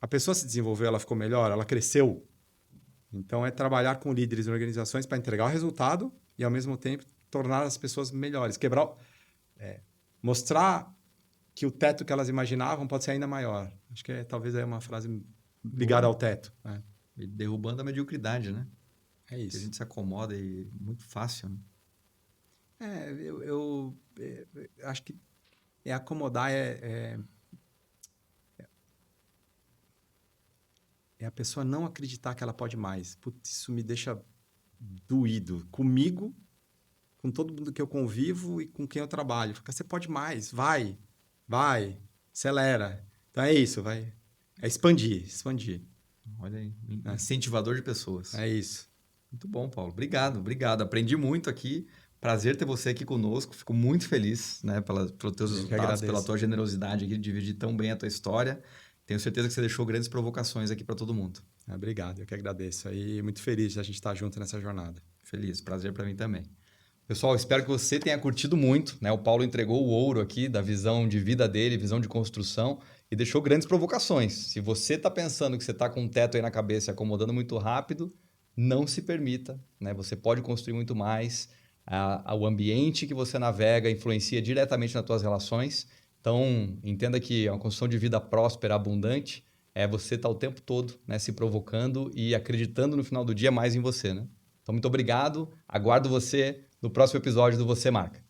a pessoa se desenvolveu, ela ficou melhor, ela cresceu. Então, é trabalhar com líderes em organizações para entregar o resultado e, ao mesmo tempo, tornar as pessoas melhores. Mostrar que o teto que elas imaginavam pode ser ainda maior. Acho que talvez é uma frase ligada ao teto. Né? E derrubando a mediocridade, né? É isso. Que a gente se acomoda e muito fácil, né? Eu acho que acomodar é a pessoa não acreditar que ela pode mais. Putz, isso me deixa doído. Comigo, com todo mundo que eu convivo e com quem eu trabalho. Fica, você pode mais, vai, acelera. Então é isso, vai. É expandir. Olha aí, incentivador de pessoas. É isso. Muito bom, Paulo. Obrigado. Aprendi muito aqui. Prazer ter você aqui conosco. Fico muito feliz, né, pelos teus resultados, pela tua generosidade aqui de dividir tão bem a tua história. Tenho certeza que você deixou grandes provocações aqui para todo mundo. Obrigado, eu que agradeço. E muito feliz de a gente estar junto nessa jornada. Feliz, prazer para mim também. Pessoal, espero que você tenha curtido muito, né? O Paulo entregou o ouro aqui da visão de vida dele, visão de construção e deixou grandes provocações. Se você está pensando que você está com um teto aí na cabeça e acomodando muito rápido, não se permita, né? Você pode construir muito mais. O ambiente que você navega influencia diretamente nas suas relações. Então, entenda que uma construção de vida próspera, abundante, é você estar o tempo todo, né, se provocando e acreditando no final do dia mais em você, né? Então, muito obrigado. Aguardo você no próximo episódio do Você Marca.